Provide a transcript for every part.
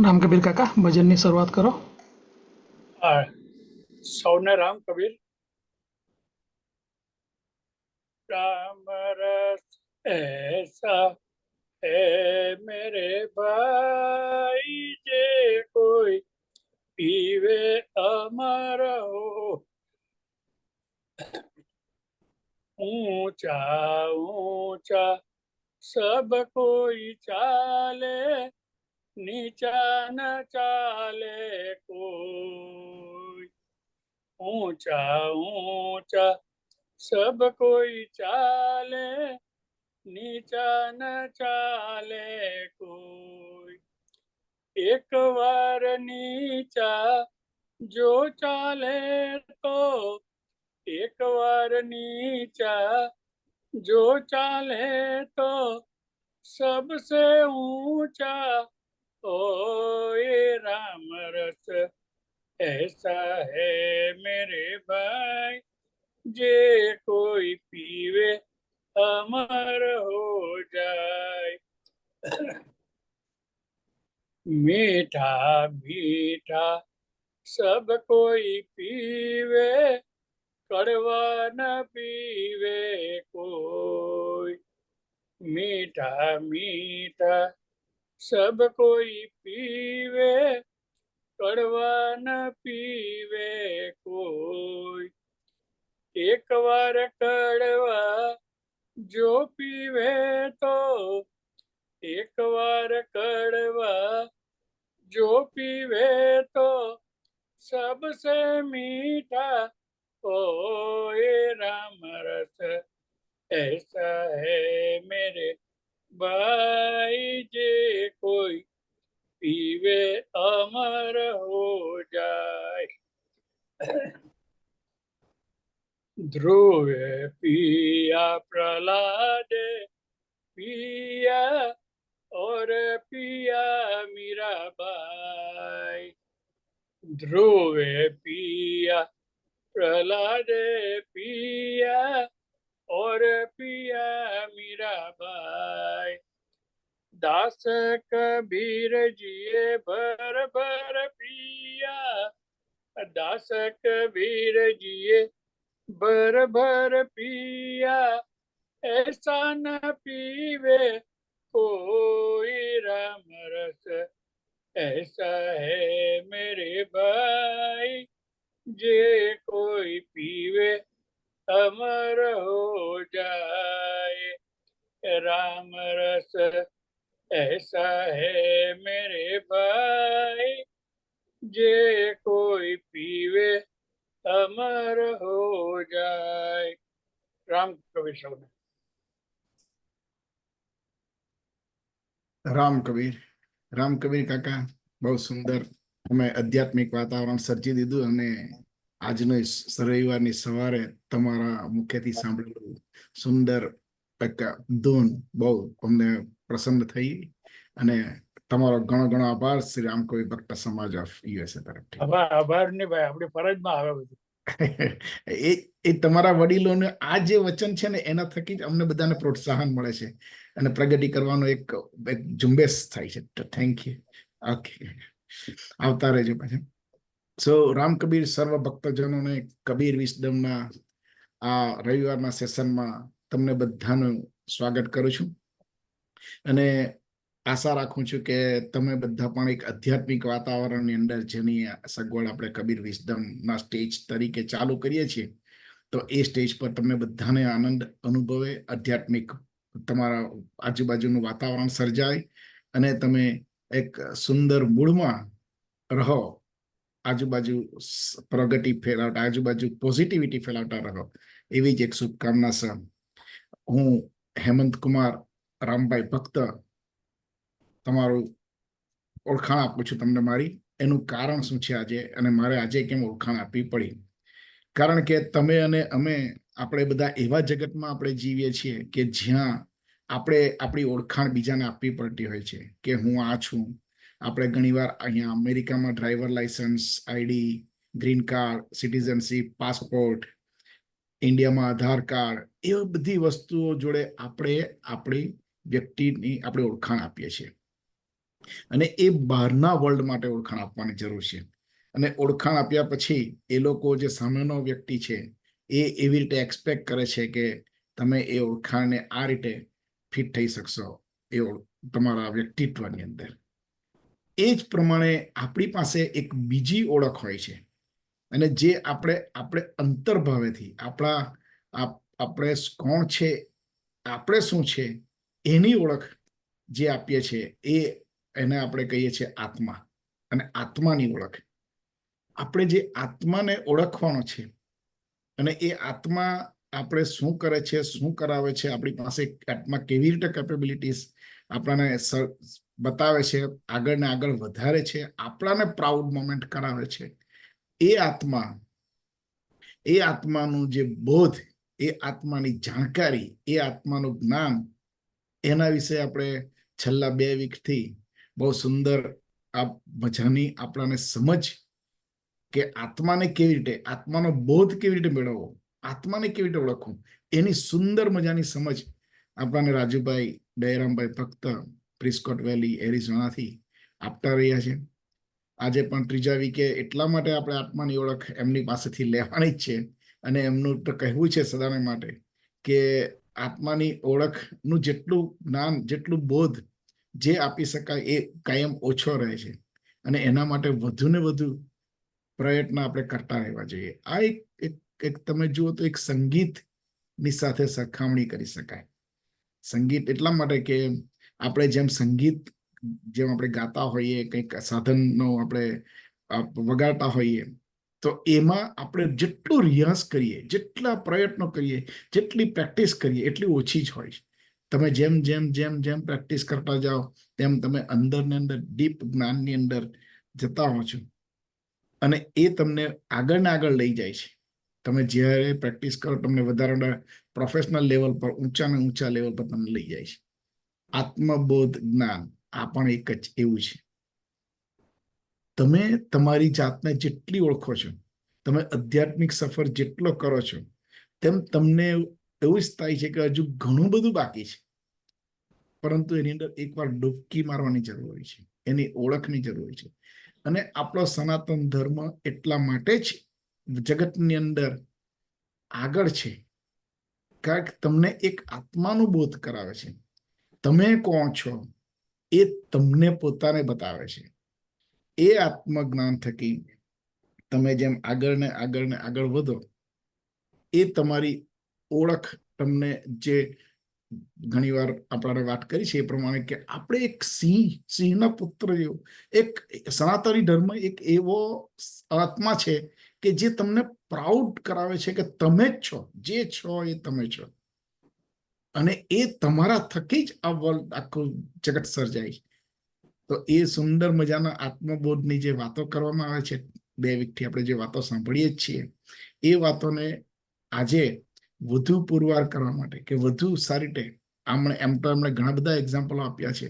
રામ કબીર કાકા, ભજનની શરૂઆત કરો. આ સૌને રામ કબીર. राम रस ऐसा है मेरे भाई, जे कोई पीवे अमर हो. ऊंचा ऊंचा सब कोई चाले, नीचा न चाले कोई. ऊंचा ऊंचा सब कोई चाले, नीचा न चाले कोई. एक बार नीचा जो चाले तो, एक बार नीचा जो चाले तो सबसे ऊंचा ओ ये राम रस ऐसा है मेरे भाई, जे कोई पीवे अमर हो जाए. मीठा मीठा सब कोई पीवे, कड़वा न पीवे कोई. मीठा मीठा सब कोई पीवे, कड़वा न पीवे कोई. एक बार कड़वा जो पीवे तो, एक बार कड़वा जो पीवे तो सबसे मीठा ओ ये राम रस ऐसा है मेरे भाई, जे कोई पीवे अमर हो जाए. ध्रुवे पिया प्रहलाद पिया, और पिया मीराबाई. ध्रुवे पिया प्रहलाद पिया, और पिया मीराबाई. दास कबीर जिए भर भर पिया, दास कबीर जिए भर भर पिया. ऐसा न पीवे कोई राम रस ऐसा है मेरे भाई, जे कोई पीवे अमर हो जाए. राम रस ऐसा है मेरे भाई, जे कोई पीवे अमर हो जाए. राम कबीर सौने. રામ કબીર કાકા, બહુ સુંદર અમે આધ્યાત્મિક વાતાવરણ સર્જી દીધું અને આજનો રવિવારની સવારે તમારા મુખ્યથી સાંભળેલું સુંદર ધૂન બહુ અમને પ્રસન્ન થઈ અને તમારો ઘણો ઘણો આભાર શ્રી રામકવિ ભક્ત સમાજ ઓફ યુએસએ તરફથી. આભાર ને ભાઈ, આપણી ફરજમાં આવે બધું. એ તમારા વડીલોને આ જે વચન છે ને એના થકી જ અમને બધાને પ્રોત્સાહન મળે છે અને પ્રગતિ કરવાનો એક ઝુંબેશ થાય છે. તો થેન્ક યુ. ઓકે, આવતા રહેજો પાછા. સો રામ કબીર સર્વ ભક્તજનોને કબીર વિસ્ડમના આ રવિવારના સેશનમાં તમને બધાનું સ્વાગત કરું છું અને આશા રાખું છું કે તમે બધા પણ એક આધ્યાત્મિક વાતાવરણની અંદર જેની સગવડ આપણે કબીર વિસ્ડમના સ્ટેજ તરીકે ચાલુ કરીએ છીએ, તો એ સ્ટેજ પર તમને બધાને આનંદ અનુભવે, આધ્યાત્મિક તમારા આજુબાજુનું વાતાવરણ સર્જાય અને તમે એક સુંદર મૂળમાં રહો, આજુબાજુ પ્રગતિ ફેલાવતા, આજુબાજુ પોઝિટિવિટી ફેલાવતા રહો, એવી જ એક શુભકામના છે. હું હેમંત કુમાર રામભાઈ ભક્ત તમારું ઓળખાણ આપું છું તમને મારી. એનું કારણ શું છે આજે અને મારે આજે કેમ ઓળખાણ આપવી પડી? કારણ કે તમે અને અમે આપણે બધા એવા જગતમાં આપણે જીવીએ છીએ કે જ્યાં આપણે આપણી ઓળખાણ બીજાને આપવી પડતી હોય છે કે હું આ છું. આપણે ઘણીવાર અહીંયા અમેરિકામાં driver licence, ID, green card, citizenship, passport, ઇન્ડિયામાં આધાર કાર્ડ, એવી બધી વસ્તુઓ જોડે આપણે આપણી વ્યક્તિની આપણે ઓળખાણ આપીએ છીએ. અને એ બહારના વર્લ્ડ માટે ઓળખાણ આપવાની જરૂર છે. અને ઓળખાણ આપ્યા પછી એ લોકો જે સામેનો વ્યક્તિ છે એ એવી રીતે એક્સપેક્ટ કરે છે કે તમે એ ઓળખાણને આ રીતે ફિટ થઈ શકશો એ તમારા વ્યક્તિત્વની અંદર. એ જ પ્રમાણે આપણી પાસે એક બીજી ઓળખ હોય છે, અને જે આપણે અંતર્ભાવેથી આપણે કોણ છે, આપણે શું છે એની ઓળખ જે આપીએ છીએ એને આપણે કહીએ છીએ આત્મા. અને આત્માની ઓળખ, આપણે જે આત્માને ઓળખવાનો છે, અને એ આત્મા આપણે શું કરે છે, શું કરાવે છે, આપણી પાસે આત્મા કેવી રીતે કેપેબિલિટીઝ આપણને બતાવે છે, આગળ ને આગળ વધારે છે, આપણાને પ્રાઉડ મોમેન્ટ કરાવે છે. એ આત્માનું જે બોધ, એ આત્માની જાણકારી, એ આત્માનું જ્ઞાન, એના વિશે આપણે છેલ્લા 2 વીકથી બહુ સુંદર આ મજાની આપણને સમજ કે આત્માને કેવી રીતે, આત્માનો બોધ કેવી રીતે મેળવવો, આત્માને કેવી રીતે ઓળખવું, એની સુંદર મજાની સમજ આપણને રાજુભાઈ દયારામભાઈ ભક્ત પ્રિસ્કોટ વેલી એરિઝોનાથી આપતા રહ્યા છે. આજે પણ 3જા વીકે એટલા માટે આપણે આત્માની ઓળખ એમની પાસેથી લેવાની જ છે. અને એમનું તો કહેવું છે સદાને માટે કે આત્માની ઓળખનું જેટલું જ્ઞાન, જેટલું બોધ જે આપી શકાય એ કાયમ ઓછો રહે છે. અને એના માટે વધુ ને વધુ પ્રયત્ન આપણે કરતા રહેવા જોઈએ. આ એક તમે જુઓ તો એક સંગીતની સાથે સરખામણી કરી શકાય. સંગીત એટલા માટે કે આપણે જેમ આપણે ગાતા હોઈએ, કંઈક સાધનનો આપણે વગાડતા હોઈએ, તો એમાં આપણે જેટલો રિયાઝ કરીએ, જેટલા પ્રયત્નો કરીએ, જેટલી પ્રેક્ટિસ કરીએ, એટલી ઓછી જ હોય. તમે જેમ જેમ જેમ જેમ પ્રેક્ટિસ કરતા જાઓ તેમ તમે અંદર ને અંદર ડીપ જ્ઞાનની અંદર જતા હો છો, અને એ તમને આગળ ને આગળ લઈ જાય છે. તમે જ્યારે પ્રેક્ટિસ કરો, તમને વધારે પ્રોફેશનલ લેવલ પર, ઊંચા ને ઊંચા લેવલ પર તમને લઈ જાય છે. આત્મબોધ જ્ઞાન આ પણ એક જ એવું છે. તમે તમારી જાતને જેટલી ઓળખો છો, તમે આધ્યાત્મિક સફર જેટલો કરો છો, તેમ તમને એવું જ થાય છે કે હજુ ઘણું બધું બાકી છે. પરંતુ એની અંદર એકવાર ડૂબકી મારવાની જરૂર હોય છે, એની ઓળખની જરૂર હોય છે. અને આપણો સનાતન ધર્મ એટલા માટે જ જગતની અંદર આગળ છે, કારણ કે તમને એક આત્માનું બોધ કરાવે છે. તમે કોણ છો એ તમને પોતાને બતાવે છે. એ આત્મજ્ઞાન થકી તમે જેમ આગળ ને આગળ ને આગળ વધો, એ તમારી ઓળખ તમને જે ઘણીવાર આપણે વાત કરી છે એ પ્રમાણે કે આપણે એક સિંહના પુત્ર જેવું, એક સનાતની ધર્મ એક એવો આત્મા છે કે જે તમને પ્રાઉડ કરાવે છે કે તમે જ છો, જે છો એ તમે છો. અને એ તમારા થકી જ આ વર્લ્ડ, આખું જગત સર્જાય. તો એ સુંદર મજાના આત્મબોધની જે વાતો કરવામાં આવે છે, 2 વીકથી આપણે જે વાતો સાંભળીએ જ છીએ, એ વાતોને આજે વધુ પુરવાર કરવા માટે કે વધુ સારી રીતે એમ તો એમણે ઘણા બધા એક્ઝામ્પલો આપ્યા છે.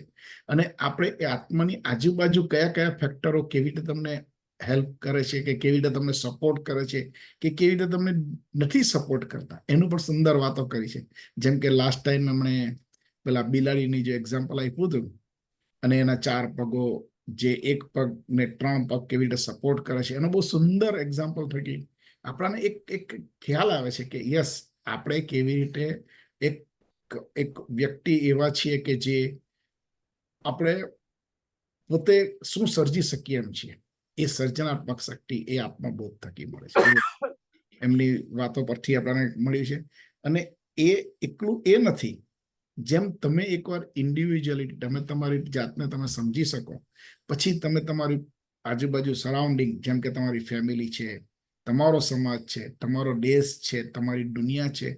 અને આપણે એ આત્માની આજુબાજુ કયા કયા ફેક્ટરો કેવી રીતે તમને હેલ્પ કરે છે, કે કેવી રીતે તમને સપોર્ટ કરે છે, કે કેવી રીતે તમને નથી સપોર્ટ કરતા, એનું પણ સુંદર વાતો કરી છે. જેમ કે લાસ્ટ ટાઈમ એમણે પેલા બિલાડીની જે એક્ઝામ્પલ આપ્યું હતું, અને એના 4 પગો, જે એક પગ ને 3 પગ કેવી રીતે સપોર્ટ કરે છે, એનો બહુ સુંદર એક્ઝામ્પલ થકી આપણને એક ખ્યાલ આવે છે કે યસ, આપણે કેવી રીતે એક વ્યક્તિ એવા છીએ કે જે આપણે પોતે શું સર્જી શકીએ એમ છીએ. એ સર્જનાત્મક શક્તિ એ આત્મબોધ થકી મળે છે. એમની વાતો પરથી આપણને મળ્યું છે. અને એ એકલું એ નથી, જેમ તમે એકવાર ઇન્ડિવિજ્યુઅલી તમે તમારી જાતને તમે સમજી શકો, પછી તમે તમારી આજુબાજુ સરાઉન્ડિંગ, જેમ કે તમારી ફેમિલી છે, તમારો સમાજ છે, તમારો દેશ છે, તમારી દુનિયા છે,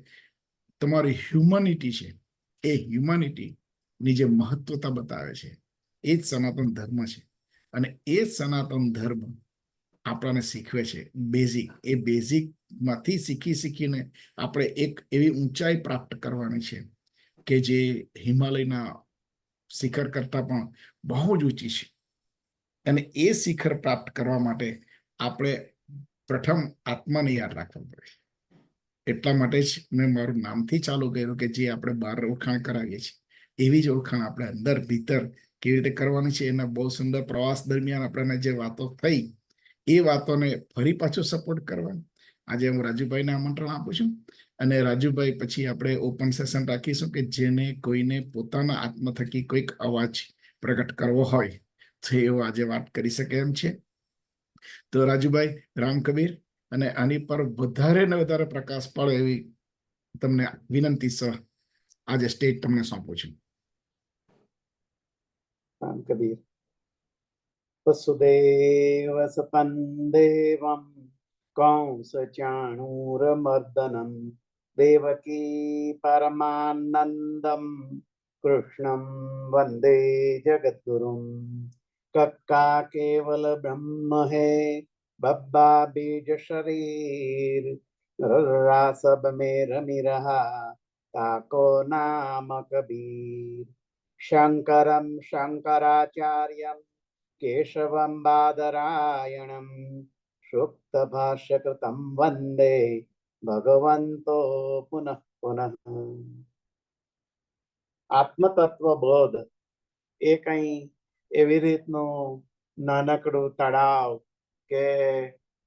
તમારી હ્યુમનિટી છે, એ હ્યુમનિટીની જે મહત્વતા બતાવે છે, એ જ સનાતન ધર્મ છે. અને એ સનાતન ધર્મ આપણને શીખવે છે બેઝિક. એ બેઝિકમાંથી શીખીને આપણે એક એવી ઊંચાઈ પ્રાપ્ત કરવાની છે કે જે હિમાલયના શિખર કરતા પણ બહુ જ ઊંચી છે. અને એ શિખર પ્રાપ્ત કરવા માટે આપણે પ્રથમ આત્માને યાદ રાખવું પડે. એટલા માટે જ મેં મારું નામથી ચાલુ કર્યું કે જે આપણે બહાર ઓળખાણ કરાવીએ છીએ, એવી જ ઓળખાણ આપણે અંદર ભીતર કેવી રીતે કરવાની છે એના બહુ સુંદર પ્રવાસ દરમિયાન આપણને જે વાતો થઈ એ વાતોને ફરી પાછો સપોર્ટ કરવા આજે હું રાજુભાઈને આમંત્રણ આપું છું. અને રાજુભાઈ પછી આપણે ઓપન સેશન રાખીશું કે જેને કોઈને પોતાના આત્મ થકી કોઈક અવાજ પ્રગટ કરવો હોય તો એવો આજે વાત કરી શકે એમ છે. તો રાજુભાઈ, રામ કબીર, અને આની પર વધારે ને વધારે પ્રકાશ પડે એવી તમને વિનંતી સહ આજે સ્ટેજ તમને સોંપું છું. રામ કબીર. વસુદેવ સતં દેવમ કંસ ચાણૂરમર્દનમ દેવકી પરમાનંદમ કૃષ્ણમ વંદે જગદ્ગુરુમ. કક્કા કેવલ બ્રહ્મ હે બબ્બા બીજ શરીર રાસબ में रमि रहा ताको नाम कबीर. शंकरम शंकराचार्यम केशवम बादरायणम सुप्त भाष्य कृतम वंदे भगवंतो पुनः पुनः. આત્મતત્વ બોધ એ કઈ એવી રીતનું નાનકડું તળાવ કે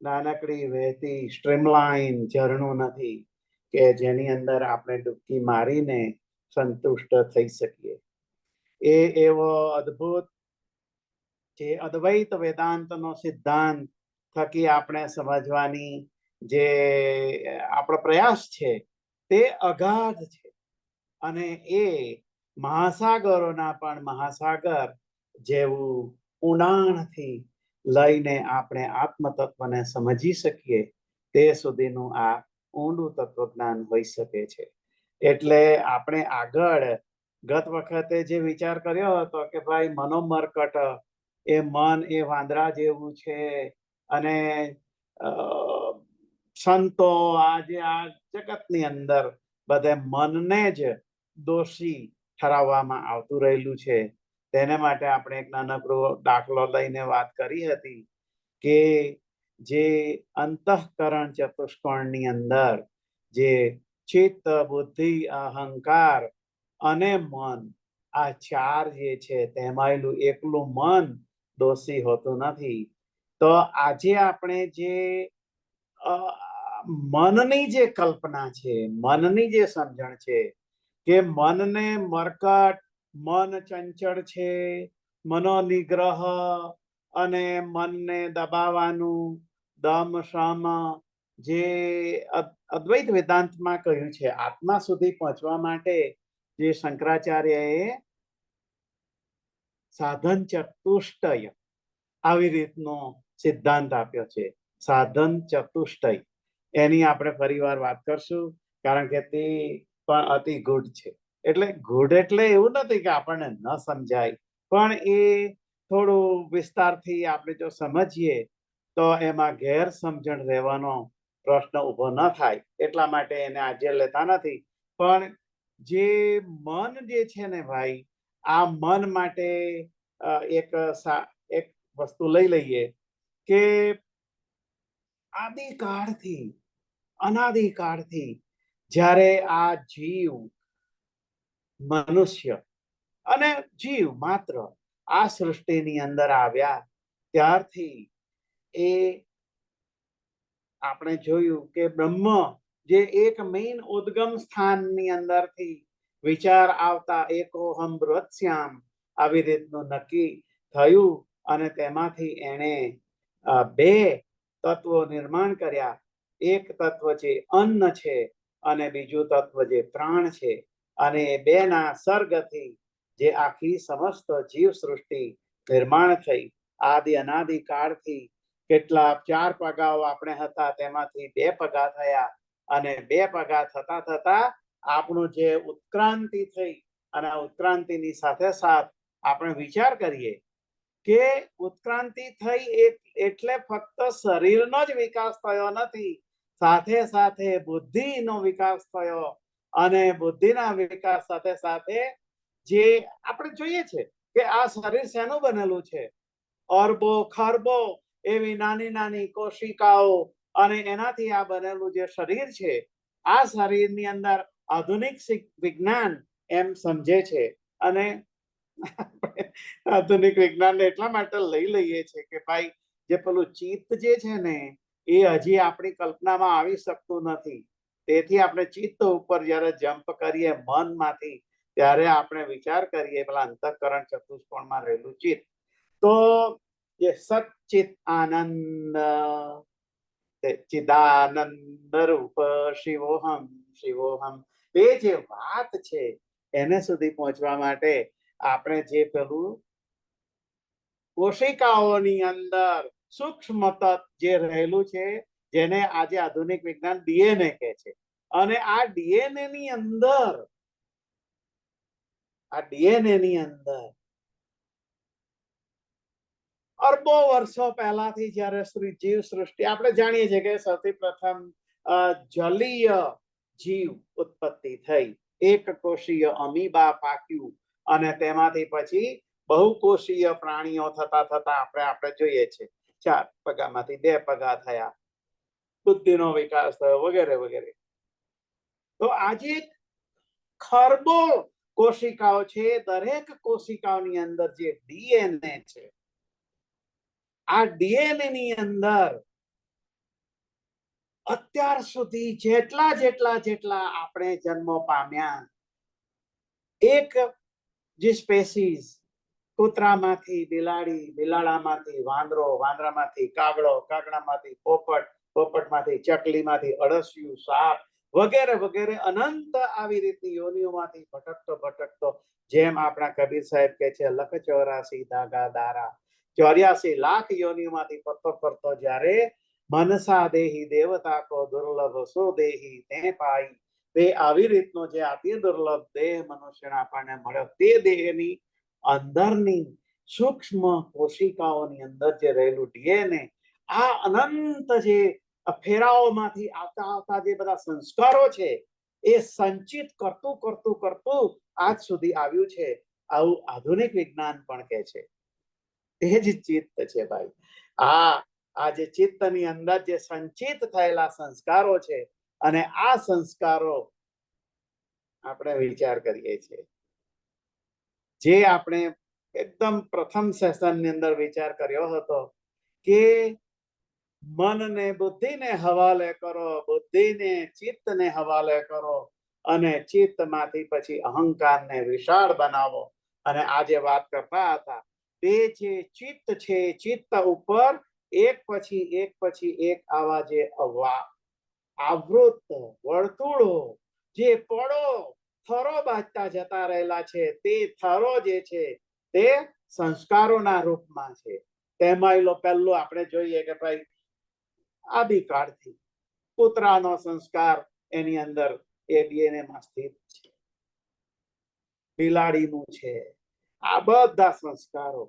નાનકડી વહેતી સ્ટ્રીમલાઇન ઝરણું નથી કે જેની અંદર આપણે ડૂબકી મારીને સંતુષ્ટ થઈ શકીએ. એ એવો અદ્ભુત જે અદ્વૈત વેદાંતનો સિદ્ધાંત થકી આપણે સમજવાની જે આપણો પ્રયાસ છે તે અગાધ છે. અને એ મહાસાગરોના પણ મહાસાગર જેવું ઊંડાણથી લઈને આપણે આત્મતત્વને સમજી શકીએ તે સુધીનું આ ઊંડું તત્વજ્ઞાન હોઈ શકે છે. એટલે આપણે આગળ ગત વખતે જે વિચાર કર્યો હતો કે ભાઈ મનોમરકટ એ મન એ વાંદરા જેવું છે અને સંતો આજે આ જગતની અંદર બધે મનને જ દોષી ઠરાવવામાં આવતું રહેલું છે. તેને માટે આપણે એક નાનકડો દાખલો લઈને વાત કરી હતી કે જે અંતઃકરણ ચતુષ્કોણની અંદર જે ચિત્ત, બુદ્ધિ, અહંકાર અને મન આ ચાર જે છે તેમાંયલું એકલું મન દોષી હોતું નથી. તો આજે આપણે જે મનની જે કલ્પના છે, મનની જે સમજણ છે કે મનને મરકટ, મન ચંચળ છે, મનોનિગ્રહ અને મનને દબાવવાનું દમ શમ જે અદ્વૈત વેદાંતમાં કહ્યું છે આત્મા સુધી પહોંચવા માટે જે શંકરાચાર્યએ સાધન ચતુષ્ટય આવી રીતનો સિદ્ધાંત આપ્યો છે. સાધન ચતુષ્ટય એની આપણે ફરીવાર વાત કરશું કારણ કે તે પણ અતિ ગૂઢ છે. એટલે ગૂઢ એટલે એવું નથી કે આપણને ન સમજાય, પણ એ થોડું વિસ્તારથી આપણે જો સમજીએ તો એમાં ગેરસમજણ રહેવાનો પ્રશ્ન ઉભો ન થાય. એટલા માટે એને આજે લેતા નથી. પણ જે મન જે છે ને ભાઈ, આ મન માટે એક વસ્તુ લઈ લઈએ કે આદિકાળથી અનાદિકાળથી જ્યારે આ જીવ મનુષ્ય અને જીવ માત્ર આ સૃષ્ટિની અંદર આવ્યા ત્યારથી એ આપણે જોયું કે બ્રહ્મ જે એક મેઇન ઉદ્ગમ સ્થાનની અંદરથી વિચાર આવતા એકોહમ બૃહત્સ્યામ આવી રીતનું નક્કી થયું અને તેમાંથી એણે બે તત્વો નિર્માણ કર્યા. એક તત્વ જે અન્ન છે અને બીજું તત્વ જે પ્રાણ છે. અને એ બેના સર્ગથી જે આખી સમસ્ત જીવ સૃષ્ટિ નિર્માણ થઈ. આદિ અનાદિ કાળથી કેટલા 4 પગાઓ આપણે હતા તેમાંથી 2 પગા થયા અને 2 પગા થતા થતા આપણું જે ઉત્ક્રાંતિ થઈ અને આ ઉત્ક્રાંતિની સાથે સાથ આપણે વિચાર કરીએ કે ઉત્ક્રાંતિ થઈ એટલે ફક્ત શરીરનો જ વિકાસ થયો નથી, સાથે સાથે બુદ્ધિનો વિકાસ થયો અને બુદ્ધિના વિકાસ સાથે સાથે જે આપણે જોઈએ છે કે આ શરીર શેનું બનેલું છે? અરબો ખરબો એવી નાની નાની કોશિકાઓ અને એનાથી આ બનેલું જે શરીર છે, આ શરીરની અંદર આધુનિક વિજ્ઞાન એમ સમજે છે અને આપણે આધુનિક વિજ્ઞાનને એટલા માટે લઈ લઈએ છે કે ભાઈ જે પેલું ચિત્ત જે છે ને એ હજી આપણી કલ્પનામાં આવી શકતું નથી. તેથી આપણે ચિત્ત ઉપર જ્યારે જમ્પ કરીએ મનમાંથી, ત્યારે આપણે વિચાર કરીએ પેલા અંતઃકરણ ચતુષ્કોણમાં રહેલું ચિત્ત. તો જે સચ્ચિત આનંદ, ચિદાનંદ રૂપ શિવોહમ શિવોહમ, એ જે વાત છે એને સુધી પહોંચવા માટે આપણે જે પેલું કોશિકાઓની અંદર સૂક્ષ્મ તત્વ જે રહેલું છે, જેને આજે આધુનિક વિજ્ઞાન ડીએનએ કહે છે, અને આ ડીએનએ ની અંદર અરબો વર્ષો પહેલાથી જ્યારે જીવ સૃષ્ટિ, આપણે જાણીએ છીએ કે સૌથી પ્રથમ જલીય જીવ ઉત્પત્તિ થઈ, એક કોષીય અમીબા પાક્યું, અને તેમાંથી પછી બહુકોષીય પ્રાણીઓ થતા થતા આપણે જોઈએ છે 4 પગામાંથી 2 પગા થયા, બુદ્ધિનો વિકાસ થયો, વગેરે વગેરે. તો આજે ખરબો કોશિકાઓ છે, દરેક કોશિકાઓની અંદર જે ડીએનએ છે, આ ડીએનએ ની અંદર અત્યાર સુધી જેટલા આપણે જન્મો પામ્યા, એક જે સ્પેસીસ, કૂતરામાંથી બિલાડી, બિલાડામાંથી વાંદરો, વાંદરામાંથી કાગડો, કાગડામાંથી પોપટ, પોપટમાંથી ચકલીમાંથી અળસિયું, સાપ, વગેરે વગેરે અનંત આવી રીતની યોનિઓમાંથી ભટકતો, જેમ આપણા કબીર સાહેબ કહે છે, લખ 84 ધાગા દારા, 84 લાખ યોનિઓમાંથી ફરતો જ્યારે મનસા દેહી દેવતા કો દુર્લભ સો દેહી તે પાઈ, તે આવી રીતનો જે અતિ દુર્લભ દેહ મનુષ્યને આપણને મળ્યો, તે દેહની અંદરની સૂક્ષ્મ કોશિકાઓની અંદર જે રહેલું ડીએનએ, આ અનંત જે ફેરાઓમાંથી આવતા જે બધા સંસ્કારો છે, એ સંચિત કરતું આજ સુધી આવ્યું છે. આવું આધુનિક વિજ્ઞાન પણ કહે છે. એ જ ચિત્ત છે ભાઈ. આ જે ચિત્તની અંદર જે સંચિત થયેલા સંસ્કારો છે, અને આ સંસ્કારો આપણે વિચાર કરીએ છીએ, જે આપણે એકદમ પ્રથમ સેશનની અંદર વિચાર કર્યો હતો કે મનને બુદ્ધિને હવાલે કરો, બુદ્ધિને ચિત્તને હવાલે કરો, અને ચિત્તમાંથી પછી અહંકારને વિશાળ બનાવો. અને આજે વાત કરતા હતા, તે જે ચિત્ત છે, ચિત્ત ઉપર એક પછી એક આવા જે આવૃત વર્તુળો, જે પડો થરો બાંધતા જતા રહેલા છે, તે થરો જે છે તે સંસ્કારોના રૂપમાં છે. તેમાં પહેલું આપણે જોઈએ કે ભાઈ આદિકાળથી પુત્રાનો સંસ્કાર એની અંદર એ ડીએનએ માં સ્થિત છે, બિલાડીનું છે, આ બધા સંસ્કારો.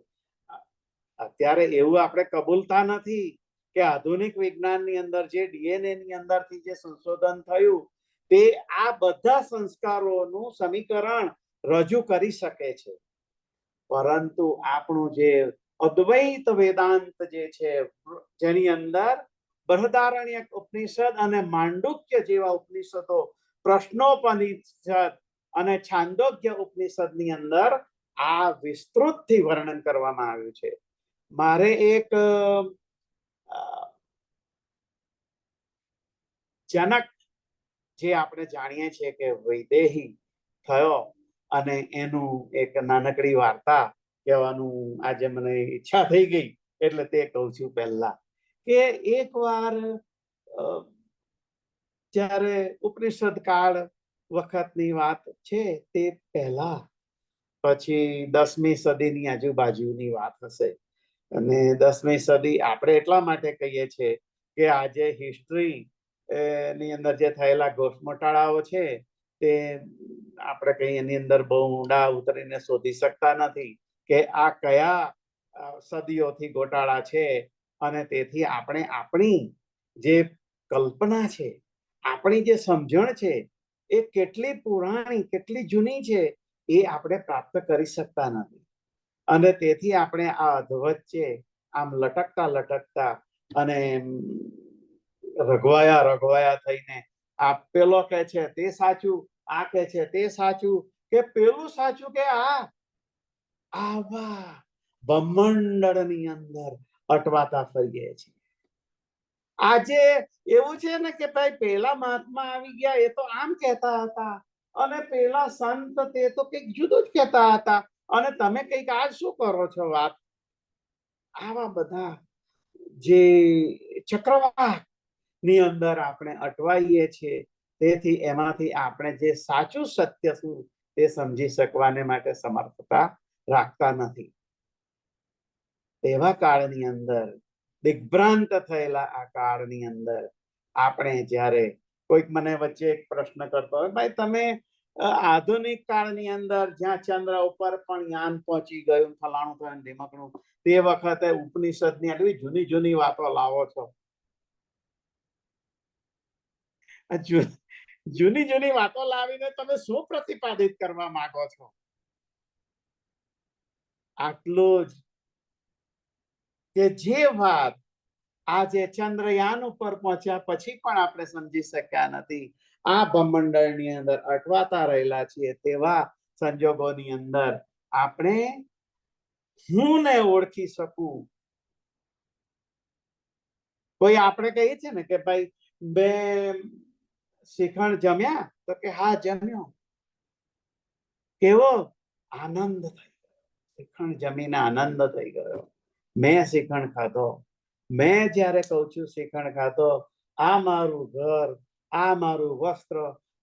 અત્યારે એવું આપણે કબૂલતા નથી કે આધુનિક વિજ્ઞાનની અંદર જે ડીએનએ ની અંદરથી જે સંશોધન થયું, તે આ બધા સંસ્કારોનું સમીકરણ રજૂ કરી શકે છે. પરંતુ આપણું જે અદ્વૈત વેદાંત જે છે, જેની અંદર બૃહદારણ્યક ઉપનિષદ અને માંડુક્ય જેવા ઉપનિષદો, પ્રશ્નોપનિષદ અને છાંદોગ્ય ઉપનિષદની અંદર આ વિસ્તૃતથી વર્ણન કરવામાં આવ્યું છે. મારે એક જનક, જે આપણે જાણીએ છીએ કે વૈદેહી થયો, અને એનું એક નાનકડી વાર્તા કહેવાનું આજે મને ઈચ્છા થઈ ગઈ, એટલે તે કહું છું. પહેલા કે એકવાર જ્યારે ઉપનિષદ કાળ વખતની વાત છે, તે પહેલા પછી 10મી સદીની આજુબાજુની વાત હશે. અને 10મી સદી આપણે એટલા માટે કહીએ છીએ કે આજે હિસ્ટ્રી ની અંદર જે થયેલા ગોઠમોટાળાઓ છે, તે આપણે કઈ એની અંદર બહુ ઊંડા ઉતરીને શોધી શકતા નથી કે આ કયા સદીઓથી ગોટાળા છે. અને તેથી આપણે આપણી જે કલ્પના છે, આપણી જે સમજણ છે, એ કેટલી પુરાણી, કેટલી જૂની છે, એ આપણે પ્રાપ્ત કરી શકતા નથી. અને તેથી આપણે આ અધવચ્ચે આમ લટકતા અને રઘવાયા થઈને આ પેલો કે છે તે સાચું, આ કે છે તે સાચું, કે પેલું સાચું કે આ, આવા બ્રહ્માંડની અંદર અટવાતા ફરીએ છીએ. આજે એવું છે ને કે ભાઈ પેલા મહાત્મા આવી ગયા એ તો આમ કહેતા હતા, અને પેલા સંત તે તો કંઈક જુદું જ કહેતા હતા, અને તમે કંઈક આ શું કરો છો વાત. આવા બધા જે ચક્રવાત ની અંદર આપણે અટવાઈએ છીએ. તેથી એમાંથી આપણે જે સાચું સત્ય શું તે સમજી શકવાને માટે સમર્થતા રાખતા નથી. તેવા કાળની અંદર, દિગ્ભ્રાંત થયેલા આ કાળની અંદર આપણે જ્યારે કોઈક મને વચ્ચે એક પ્રશ્ન કરતો હોય, ભાઈ તમે આધુનિક કાળની અંદર જ્યાં ચંદ્ર ઉપર પણ યાન પહોંચી ગયું, ફલાણું થયું, ઢીમકણું, તે વખતે ઉપનિષદની આટલી જૂની જૂની વાતો લાવો છો. જૂની જૂની વાતો લાવીને તમે શું પ્રતિપાદિત કરવા માંગો છો? આટલું જ કે જે વાત આજે ચંદ્રયાન ઉપર પહોંચ્યા પછી પણ આપણે સમજી શક્યા નથી, આ બ્રહ્માંડની અંદર અટવાતા રહેલા છીએ. તેવા સંજોગોની અંદર આપણે હું ને ઓળખી શકું. કોઈ આપણે કહીએ છીએ ને કે ભાઈ બે શ્રીખંડ જમ્યા, તો કે હા જમ્યો. કેવો આનંદ થઈ ગયો, શ્રીખંડ જમીને આનંદ થઈ ગયો. મેં શ્રીખંડ ખાધો. મેં જ્યારે કહું છું શ્રીખંડ ખાધો, આ મારું ઘર, આ મારું વસ્ત્ર,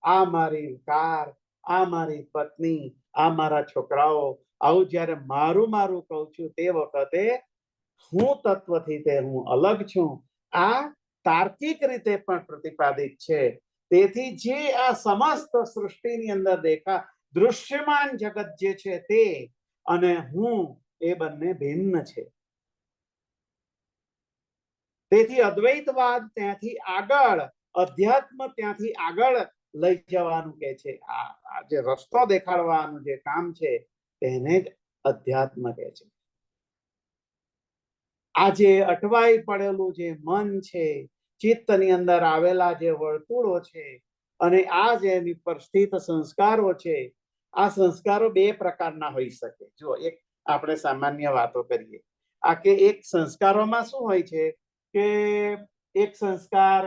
આ મારી કાર, આ મારી પત્ની, આ મારા છોકરાઓ, આવું જ્યારે મારું મારું કહું છું તે વખતે હું તત્વથી તે હું અલગ છું. આ તાર્કિક રીતે પણ પ્રતિપાદિત છે. તેથી જે આ સમસ્ત સૃષ્ટિની અંદર દેખા દૃશ્યમાન જગત જે છે તે અને હું એ બંને ભિન્ન છે. તેથી અદ્વૈતવાદ ત્યાંથી આગળ, અધ્યાત્મ ત્યાંથી આગળ લઈ જવાનું કે છે. આ જે રસ્તો દેખાડવાનું જે કામ છે તેને જ અધ્યાત્મ કહે છે. આજે અટવાઈ પડેલું જે મન છે, ચિત્તની અંદર આવેલા જે વર્તુળો છે, અને આ જે એની પર સ્થિત સંસ્કારો છે, આ સંસ્કારો બે પ્રકારના હોઈ શકે. જો એક આપણે સામાન્ય વાતો કરીએ, આ કે એક સંસ્કારોમાં શું હોય છે કે એક સંસ્કાર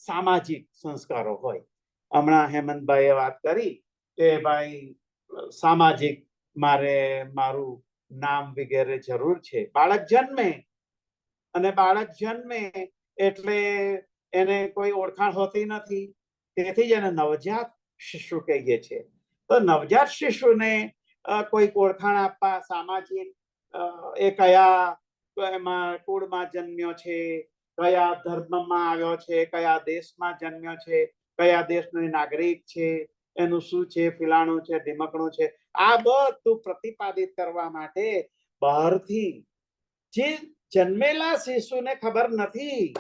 સામાજિક સંસ્કારો હોય. હમણાં હેમંતભાઈએ વાત કરી કે ભાઈ સામાજિક મારે મારું નામ વગેરે જરૂર છે. બાળક જન્મે અને બાળક જન્મે એટલે એને કોઈ ઓળખાણ હોતી નથી, તેથી જ એને નવજાત શિશુ કહીએ છીએ. તો નવજાત શિશુને કોઈક ઓળખાણ આપવા સામાજિક એ કયા એમાં કુળમાં જન્મ્યો છે, કયા ધર્મમાં આવ્યો છે, કયા દેશમાં જન્મ્યો છે, કયા દેશનો નાગરિક છે, એનું શું છે, ફિલાણું છે, ઢીમકણું છે, આ બધું પ્રતિપાદિત કરવા માટે બહારથી જે જન્મેલા શિશુને ખબર નથી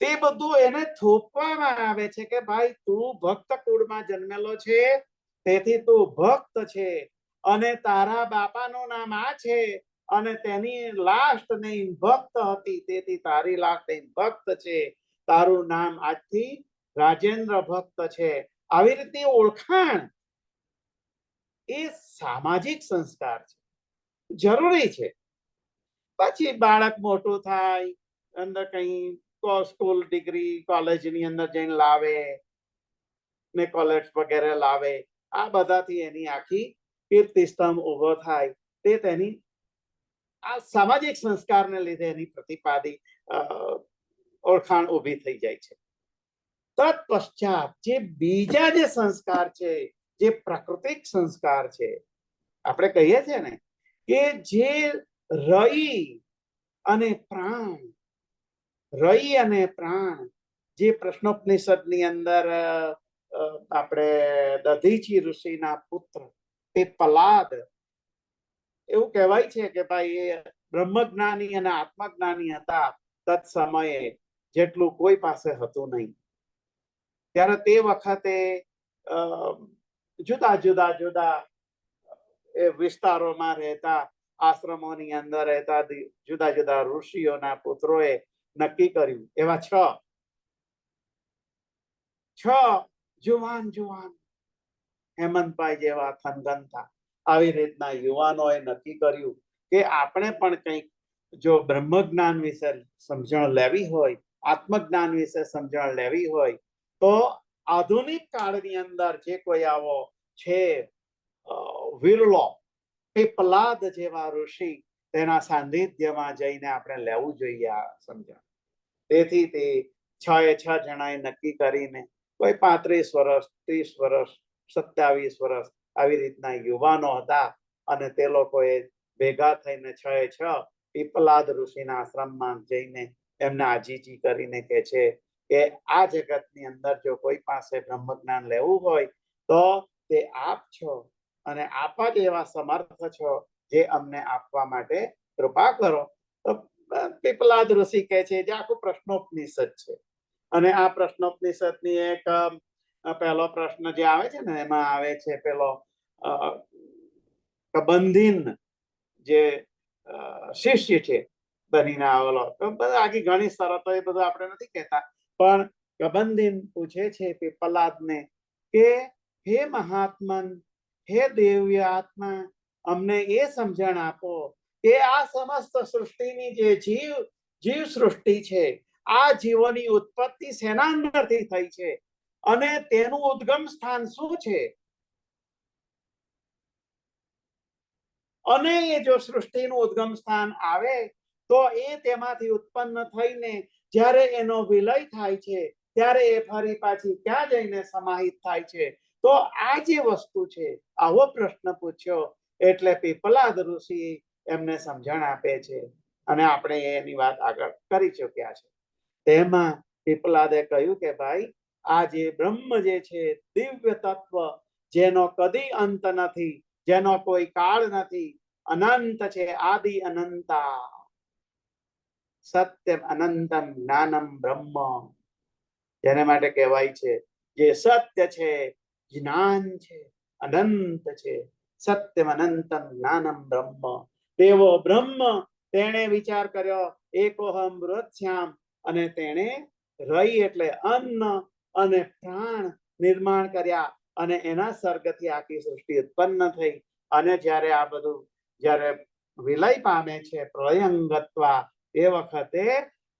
તે બધું એને થોપવામાં આવે છે કે ભાઈ તું ભક્ત કુળમાં જન્મેલો છે, તેથી તું ભક્ત છે, અને તારા બાપાનું નામ આ છે, અને તેની લાસ્ટ નેમ ભક્ત હતી, તેથી તારી લાસ્ટ નેમ ભક્ત છે, તારું નામ આજથી રાજેન્દ્ર ભક્ત છે. આવી રીતની ઓળખાણ એ સામાજિક સંસ્કાર છે, જરૂરી છે. પછી બાળક મોટું થાય, અંદર કઈ સ્કૂલ ડિગ્રી કોલેજની અંદર જઈને લાવે ને કોલેજ વગેરે લાવે, આ બધાથી એની આખી કીર્તિ સ્તંભ ઉભો થાય. તે તેની આ સામાજિક સંસ્કારને લીધે એની પ્રતિપાદી ઓળખાણ ઊભી થઈ જાય છે. તત્પશ્ચાત જે બીજા જે સંસ્કાર છે, જે પ્રાકૃતિક સંસ્કાર છે, આપણે કહીએ છીએ ને કે જે રઈ અને પ્રાણ, રઈ અને પ્રાણ, જે પ્રશ્નોપનિષદની અંદર આપણે દધીચી ઋષિના પુત્ર તે પલાદ, એવું કહેવાય છે કે ભાઈ એ બ્રહ્મજ્ઞાની અને આત્મજ્ઞાની હતા તત સમયે, જેટલું કોઈ પાસે હતું નહીં. ત્યારે તે વખતે જુદા જુદા જુદા વિસ્તારોમાં રહેતા, આશ્રમોની અંદર રહેતા જુદા જુદા ઋષિઓના પુત્રોએ નક્કી કર્યું, એવા છ જુવાન જુવાન હેમંતભાઈ જેવા થનગનતા આવી રીતના યુવાનોએ નક્કી કર્યું કે આપણે પણ કંઈક જો બ્રહ્મજ્ઞાન વિશે સમજણ લેવી હોય, આત્મજ્ઞાન વિશે સમજણ લેવી હોય, તો આધુનિક કાળની અંદર જે કોઈ આવો છે વિરલો પીપલાદ જેવા ઋષિ, તેના સાનિધ્યમાં જઈને આપણે લેવું જોઈએ આ સમજણ. તેથી તે 6 જણાએ નક્કી કરીને કોઈ 35 વર્ષ, 30 વર્ષ, 27 વર્ષ આવી રીતના યુવાનો હતા અને તે લોકોએ ભેગા થઈને 6 પીપલાદ ઋષિના આશ્રમમાં જઈને એમને આજીજી કરીને કહે છે કે આ જગતની અંદર જો કોઈ પાસે બ્રહ્મજ્ઞાન લેવું હોય તો તે આપ છો અને આપ જ એવા સમર્થ છો જે અમને આપવા માટે કૃપા કરો. તો પીપલાદ ઋષિ કહે છે જે આખું પ્રશ્નોપનિષદ છે અને આ પ્રશ્નોપનિષદની એક પહેલો પ્રશ્ન જે આવે છે ને એમાં આવે છે પેલો કબંધીન જે શિષ્ય છે બનીને આવેલો, આખી ઘણી શરતો એ બધું આપણે નથી કહેતા, પણ કબંધીન પૂછે છે પીપલાદને કે હે મહાત્મન, હે દિવ્ય આત્મા, અમને એ સમજણ આપો કે આ સમસ્ત સૃષ્ટિની જે જીવ સૃષ્ટિ છે, આ જીવોની ઉત્પત્તિ શેના અંદરથી થઈ છે અને તેનું ઉદ્ગમ સ્થાન શું છે, અને એ જો સૃષ્ટિનું ઉદ્ગમ સ્થાન આવે તો એ તેમાંથી ઉત્પન્ન થઈને જ્યારે એનો વિલય થાય છે ત્યારે એ ફરી પાછી ક્યાં જઈને સમાહિત થાય છે. તો આ જે વસ્તુ છે, આવો પ્રશ્ન પૂછ્યો એટલે પીપલાદ ઋષિ એમને સમજણ આપે છે અને આપણે એની વાત આગળ કરી ચૂક્યા છે. તેમાં પીપલાદે કહ્યું કે ભાઈ આ જે બ્રહ્મ જે છે, દિવ્ય તત્વ, જેનો કદી અંત નથી, જેનો કોઈ કાળ નથી, અનંત છે, આદિ અનંતા, સત્યમ અનંતમ જ્ઞાનમ બ્રહ્મ, જેને માટે કહેવાય છે જે સત્ય છે, જ્ઞાન છે, અનંત છે, સત્યમ અનંતમ જ્ઞાનમ બ્રહ્મ, તેવો બ્રહ્મ તેણે વિચાર કર્યો એકોહમ બૃહત્સ્યામ, અને તેણે રઈ એટલે અન્ન અને પ્રાણ નિર્માણ કર્યા અને એના સર્ગથી આખી સૃષ્ટિ ઉત્પન્ન થઈ. અને જ્યારે આ બધું જ્યારે વિલય પામે છે પ્રલયંગત્વા, એ વખતે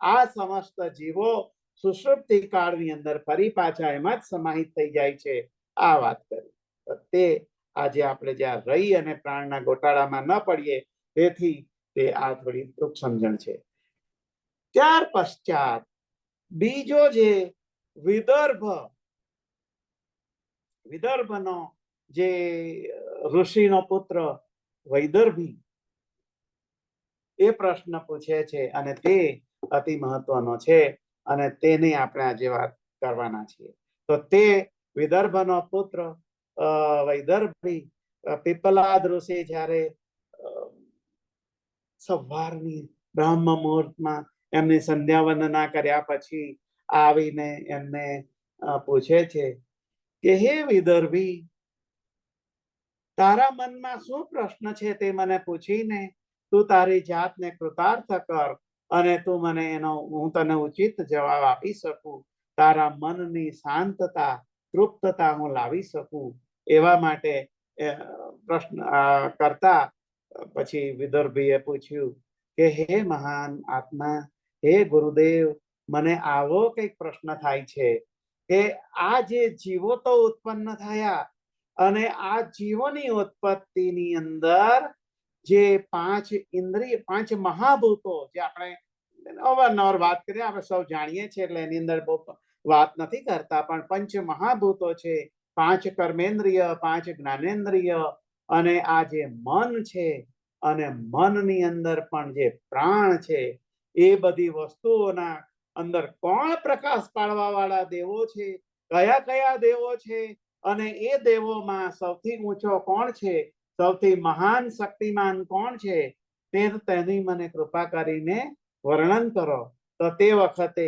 આ સમસ્ત જીવો સુષુપ્તિ કાળની અંદર ફરી પાછા એમાં જ સમાહિત થઈ જાય છે. આ વાત કરી તે આજે આપણે જ્યાં રહી અને પ્રાણના ગોટાળામાં ન પડીએ, તેથી તે આ થોડી ટૂંક સમજણ છે. ત્યાર પશ્ચાત બીજો જે વિદર્ભનો જે ઋષિનો પુત્ર વૈદર્ભી એ પ્રશ્ન પૂછે છે અને તે અતિ મહત્વનો છે અને તેની આપણે આજે વાત કરવાના છીએ. તો તે વિદર્ભનો પુત્ર વૈદર્ભી પીપલાદ ઋષિ જ્યારે સવારની બ્રહ્મ મુહૂર્તમાં એમની સંધ્યા વંદના કર્યા પછી આવીને એમને પૂછે છે કે હે વિદર્ભી, તારા મનમાં શું પ્રશ્ન છે તે મને પૂછીને તું તારી જાતને કૃતાર્થ કર અને તું મને એનો હું તને ઉચિત જવાબ આપી શકું, તારા મનની શાંતતા, તૃપ્તતા હું લાવી શકું. એવા માટે પ્રશ્ન કરતા પછી વિદર્ભીએ પૂછ્યું કે હે મહાન આત્મા, હે ગુરુદેવ, મને આવો કઈક પ્રશ્ન થાય છે કે આ જે જીવો તો ઉત્પન્ન થયા અને આ જીવોની ઉત્પત્તિની અંદર જે 5 ઇન્દ્રિય, 5 મહાભૂતો, જે આપણે અવારનવાર વાત કરીએ, આપણે સૌ જાણીએ છીએ એટલે એની અંદર બહુ વાત નથી કરતા, પણ 5 મહાભૂતો છે, 5 કર્મેન્દ્રિય, 5 જ્ઞાનેન્દ્રિય અને આ જે મન છે, અને મનની અંદર પણ જે પ્રાણ છે, એ બધી વસ્તુઓના અંદર કોણ પ્રકાશ પાડવા વાળા દેવો છે, કયા કયા દેવો છે, અને એ દેવોમાં સૌથી ઊંચો કોણ છે, સૌથી મહાન શક્તિમાન કોણ છે, તેની મને કૃપા કરીને વર્ણન કરો. તો તે વખતે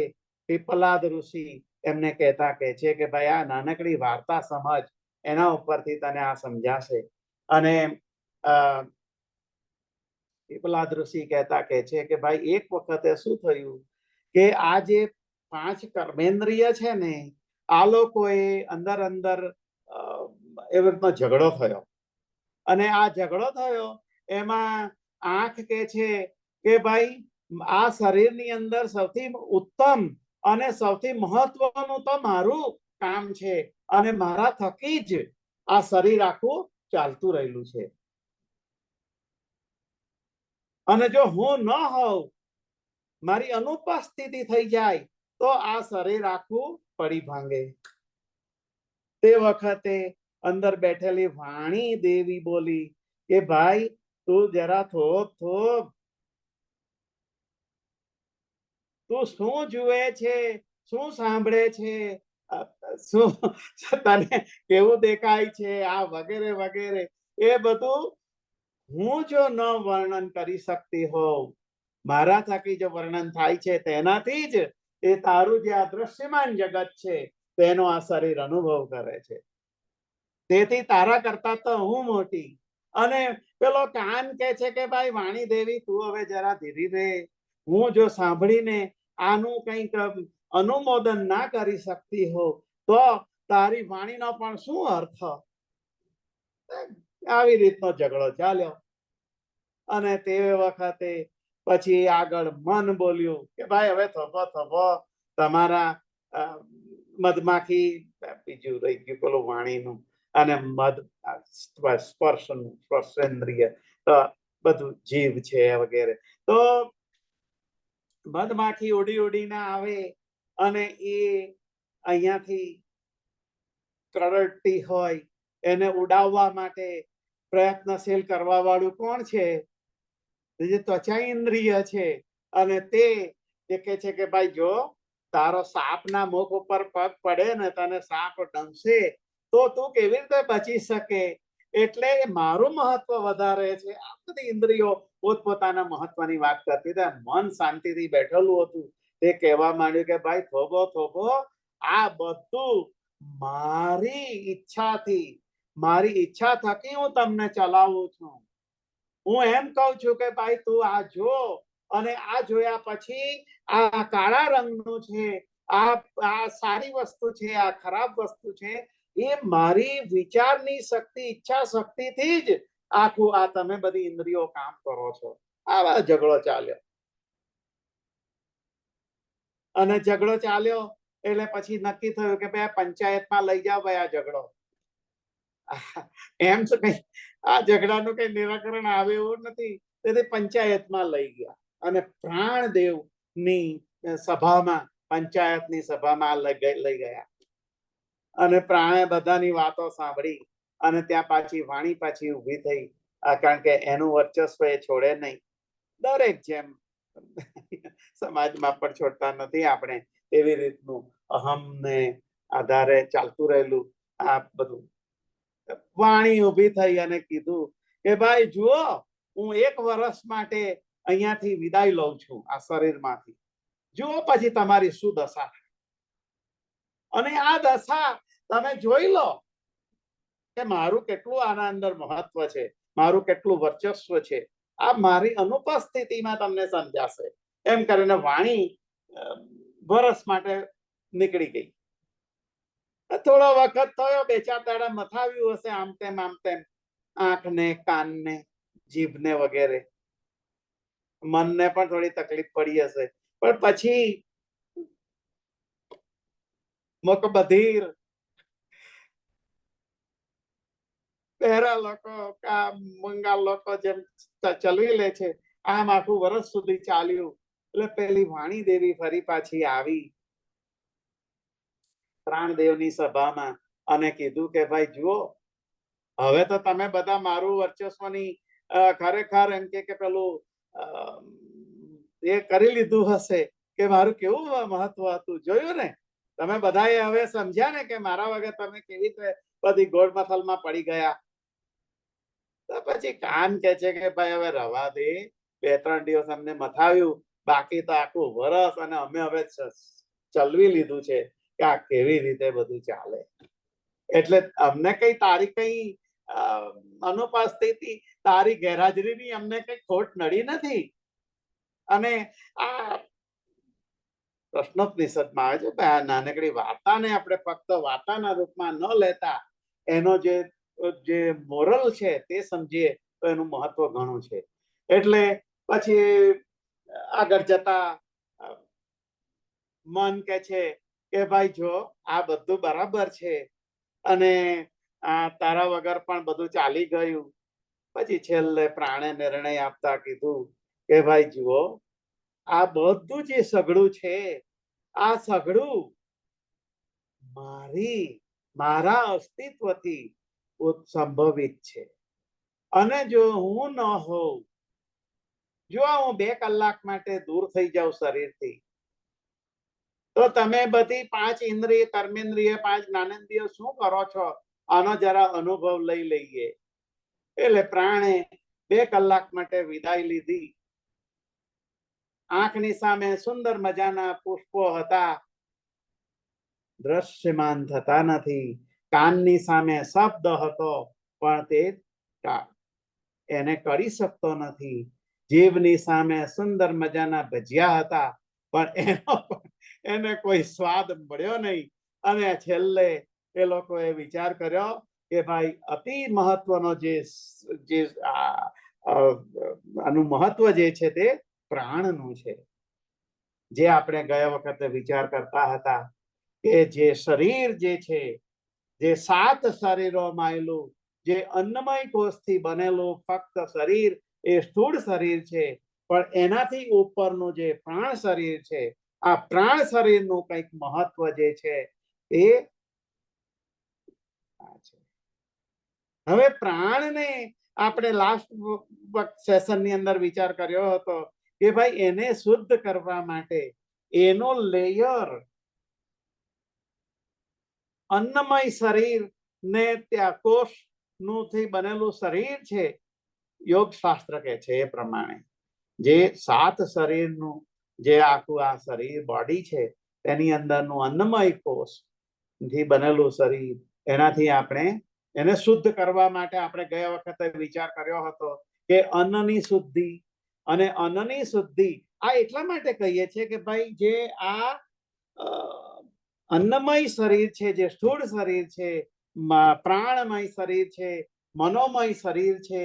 પીપલાદ ઋષિ એમને કહેતા કહે છે કે ભાઈ આ નાનકડી વાર્તા સમજ, એના ઉપરથી તને આ સમજાશે. અને પીપલાદ ઋષિ કહેતા કહે છે કે ભાઈ એક વખતે શું થયું કે આ જે 5 કર્મેન્દ્રિય છે ને, આ લોકોએ અંદર એવી રીતનો ઝઘડો થયો. અને આ ઝઘડો થયો એમાં આંખ કે છે કે ભાઈ આ શરીરની અંદર સૌથી ઉત્તમ અને સૌથી મહત્વનું તો મારું કામ છે અને મારા થકી જ આ શરીર આખું ચાલતું રહેલું છે. અને જો હું ન હોઉં, મારી અનુપસ્થિતિ થઈ જાય તો આ શરીર આખું પડી ભાંગે. તે વખતે અંદર બેઠેલી વાણી દેવી બોલી કે ભાઈ તું જરા થોભ, તું શું જુએ છે, શું સાંભળે છે, શું તને કેવું દેખાય છે, આ વગેરે વગેરે એ બધું હું જો ન વર્ણન કરી શકતી હોઉં, મારા થકી જો વર્ણન થાય છે તેનાથી જ એ તારું જે આ દ્રશ્યમાન જગત છે તેનો આ શરીર અનુભવ કરે છે. તેથી તારા કરતા તો હું મોટી. અને પેલો કાન કે છે કે ભાઈ વાણી દેવી તું હવે જરા ધીરી રહે, હું જો સાંભળીને આનું કંઈક અનુમોદન ના કરી શકતી હો તો તારી વાણીનો પણ શું અર્થ. આવી રીતનો ઝઘડો ચાલ્યો. અને તે વખતે પછી આગળ મન બોલ્યું કે ભાઈ હવે થોભો તમારા મધમાખી, બીજું રહી ગયું પેલું વાણીનું, અને મધ સ્પર્શનું, સ્પર્શેન્દ્રિય બધું જીવ છે વગેરે. તો મધમાખી ઉડી ઉડીને આવે અને એ અહીંયાથી કરડતી હોય એને ઉડાવવા માટે પ્રયત્નશીલ કરવા વાળું કોણ છે? જે ત્વચા ઇન્દ્રિય છે. અને તે કે છે કે ભાઈ જો તારો સાપના મુખ ઉપર પગ પડે ને તને સાપ ડંખશે તો તું કેવી રીતે બચી શકે? એટલે મારું મહત્વ વધારે છે. આ બધી ઇન્દ્રિયો પોતપોતાના મહત્વની વાત કરતી હતી. મન શાંતિથી બેઠેલું હતું. તે કહેવા માંડ્યું કે ભાઈ થોભો, આ બધું મારી ઈચ્છાથી, મારી ઈચ્છા થકી હું તમને ચલાવું છું. હું એમ કહું છું કે ભાઈ તું આ જો, અને આ જોયા પછી આ કાળા રંગનું છે, આ સારી વસ્તુ છે, આ ખરાબ વસ્તુ છે, એ મારી વિચારની શક્તિ, ઈચ્છા શક્તિથી જ આખું આ તમે બધી ઇન્દ્રિયો કામ કરો છો. આવા ઝઘડો ચાલ્યો. અને ઝઘડો ચાલ્યો એટલે પછી નક્કી થયું કે ભાઈ પંચાયતમાં લઈ જાઓ ભાઈ આ ઝઘડો. એમ તો કઈ આ ઝઘડાનું કઈ નિરાકરણ આવે એવું નથી. તેથી પંચાયતમાં લઈ ગયા અને પ્રાણદેવ ની સભામાં, પંચાયતની સભામાં લઈ ગયા. અને પ્રાણે બધાની વાતો સાંભળી અને ત્યાં પાછી વાણી પાછી ઊભી થઈ. કારણ કે એનું વર્ચસ્વ એ છોડે નહીં. દરેક જેમ સમાજમાં પણ છોડતા નથી આપણે, એવી રીતનું અહમને આધારે ચાલતું રહેલું આ બધું. વાણી ઊભી થઈ અને કીધું કે ભાઈ જુઓ, હું 1 વર્ષ માટે અહીંયાથી વિદાય લઉં છું આ શરીરમાંથી. જુઓ પછી તમારી શું દશા. અને આ દશા તમે જોઈ લો કે મારું કેટલું આના અંદર મહત્વ છે, મારું કેટલું વર્ચસ્વ છે. આ મારી અનુપસ્થિતિમાં તમને સમજાશે. એમ કરીને વાણી વર્ષ માટે નીકળી ગઈ. થોડો વખત થયો, 2-4 દાડા મથાવ્યું હશે આમ તેમ આંખને, કાનને, જીભને વગેરે. મનને પણ થોડી તકલીફ પડી હશે. પણ પછી મોકબધીર પહેરા લોકો, મંગાલ લોકો જેમ ચલવી લે છે, આમ આખું વર્ષ સુધી ચાલ્યું. એટલે પેલી વાણી દેવી ફરી પાછી આવી પ્રાણદેવની સભામાં અને કીધું કે ભાઈ જુઓ, હવે તો તમે બધા મારું વર્ચસ્વની ખરેખર એમ કે પેલું એ કરી લીધું હશે કે મારું કેવું મહત્વ હતું. જોયું ને તમે બધાએ હવે સમજ્યા ને કે મારા વગર તમે કેવી રીતે બધી ગોળમથલમાં પડી ગયા. તો પછી કાન કે છે કે ભાઈ હવે રવા દે, 2-3 દિવસ અમને મથાવ્યું, બાકી તો આખું વરસ અને અમે હવે ચલવી લીધું છે કે આ કેવી રીતે બધું ચાલે. એટલે અમને કઈ તારી કઈ અનુપસ્થિતિ, તારી ગેરહાજરીની અમને કઈ ખોટ નડી નથી. અને આ પ્રશ્નોપનિષદમાં આવે છે કે આ નાનકડી વાર્તાને આપણે ફક્ત વાર્તાના રૂપમાં ન લેતા એનો જે જે મોરલ છે તે સમજીએ તો એનું મહત્વ ઘણું છે. એટલે પછી આગળ જતા મન કે છે કે ભાઈ જો આ બધું બરાબર છે અને આ તારા વગર પણ બધું ચાલી ગયું. પછી છેલ્લે પ્રાણે નિર્ણય આપતા કીધું કે ભાઈ જુઓ, આ બધું જે સઘળું છે, આ સઘળું મારા અસ્તિત્વથી સંભવિત છે. અને જો હું ન હોઉં, જો હું 2 કલાક માટે દૂર થઈ જાઉં શરીરથી, તો તમે બધી 5 ઇન્દ્રિય, કર્મેન્દ્રિય, 5 જ્ઞાનેન્દ્રિય શું કરો છો, આનો જરા અનુભવ લઈ લઈએ. એટલે પ્રાણે 2 કલાક માટે વિદાય લીધી. આંખની સામે સુંદર મજાના પુષ્પો હતા, દ્રશ્યમાન થતા નથી. કાનની સામે શબ્દ હતો, પણ તે એને કરી શકતો નથી. જીભની સામે સુંદર મજાના ભજીયા હતા, પણ એને કોઈ સ્વાદ મળ્યો નહીં. અને છેલ્લે એ લોકોએ વિચાર કર્યો કે ભાઈ અતિ મહત્વનો જે આનું મહત્વ જે છે તે પ્રાણનું છે. જે આપણે ગયા વખતે વિચાર કરતા હતા કે જે શરીર જે છે, જે 7 શરીરોમાં આવેલું, જે અન્નમય કોષથી બનેલું ફક્ત શરીર એ સ્થૂળ શરીર છે, પણ એનાથી ઉપરનું જે પ્રાણ શરીર છે, આ પ્રાણ શરીરનું કંઈક મહત્વ જે છે એ હવે પ્રાણને આપણે લાસ્ટ સેશનની અંદર વિચાર કર્યો હતો કે ભાઈ એને શુદ્ધ કરવા માટે એનો લેયર અન્નમય શરીર ને ત્યાં કોષ નું થી બનેલું શરીર છે. યોગ શાસ્ત્ર કે છે એ પ્રમાણે જે 7 શરીરનું જે આખું આ શરીર બોડી છે, તેની અંદરનું અન્નમય કોષ થી બનેલું શરીર, એનાથી આપણે એને શુદ્ધ કરવા માટે આપણે ગયા વખતે વિચાર કર્યો હતો કે અન્નની શુદ્ધિ. અને અન્નની શુદ્ધિ આ એટલા માટે કહીએ છીએ કે ભાઈ જે આ અન્નમય શરીર છે, જે સ્થૂળ શરીર છે, પ્રાણમય શરીર છે, મનોમય શરીર છે,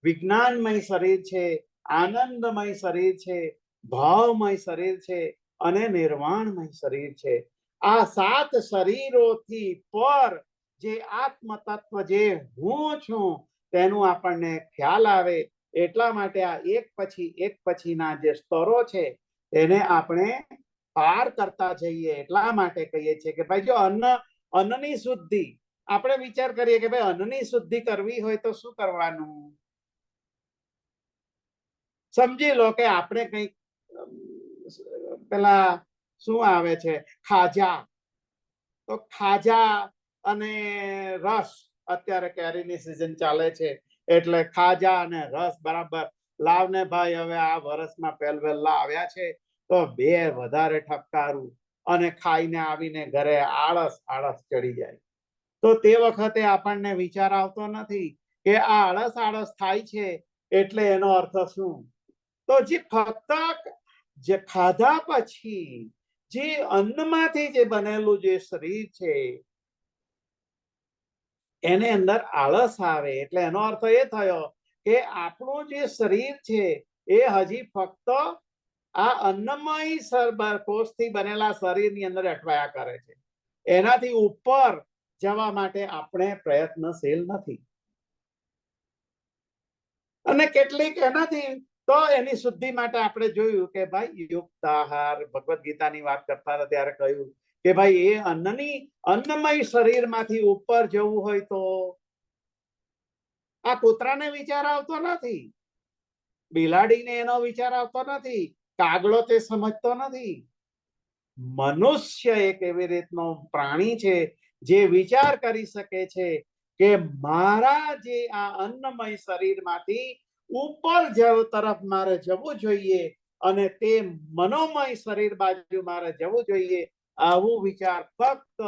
વિજ્ઞાનમય શરીર છે, આનંદમય શરીર છે, ભાવમય શરીર છે અને નિર્વાણમય શરીર છે. આ 7 શરીરોથી પર જે આત્મ તત્વ જે હું છું તેનું આપણને ખ્યાલ આવે, એટલા માટે આ એક પછીના જે સ્તરો છે તેને આપણે પાર કરતા જઈએ. એટલા માટે કહીએ છીએ કે ભાઈ જો અન્નની શુદ્ધિ, આપણે વિચાર કરીએ કે ભાઈ અન્નની શુદ્ધિ કરવી હોય તો શું કરવાનું. સમજી લો કે આપણે કંઈક પેલા શું આવે છે ખાજા, તો ખાજા અને રસ, અત્યારે કેરીની સિઝન ચાલે છે એટલે ખાજા અને રસ બરાબર લાવને ભાઈ. હવે આ વર્ષમાં પહેલવેલા આવ્યા છે તો 2 વધારે ઠપકારું અને ખાઈને આવીને ઘરે આળસ ચડી જાય. તો તે વખતે આપણને વિચાર આવતો નથી કે આ આળસ થાય છે એટલે એનો અર્થ શું. તો જે ફક્ત જે ખાધા પછી જે અન્નમાંથી જે બનેલું જે શરીર છે એને અંદર આળસ આવે, એટલે એનો અર્થ એ થયો કે આપણું જે શરીર છે એ હજી ફક્ત આ અન્નમય કોષથી બનેલા શરીરની અંદર અટવાયા કરે છે. એનાથી ઉપર જવા માટે આપણે પ્રયત્નશીલ નથી. અને કેટલીક એનાથી તો એની શુદ્ધિ માટે આપણે જોયું કે ભાઈ યુક્ત આહાર, ભગવદ ગીતાની વાત કરતા હતા ત્યારે કહ્યું કે ભાઈ એ અન્નમય શરીરમાંથી ઉપર જવું હોય તો આ કૂતરાને વિચાર આવતો નથી, બિલાડીને એનો વિચાર આવતો નથી, કાગડો તે સમજતો નથી. મનુષ્ય એક એવી રીતનો પ્રાણી છે જે વિચાર કરી શકે છે કે મારા જે આ અન્નમય શરીરમાંથી ઉપર તરફ મારે જવું જોઈએ અને તે મનોમય શરીર બાજુ મારે જવું જોઈએ. આવું વિચાર ફક્ત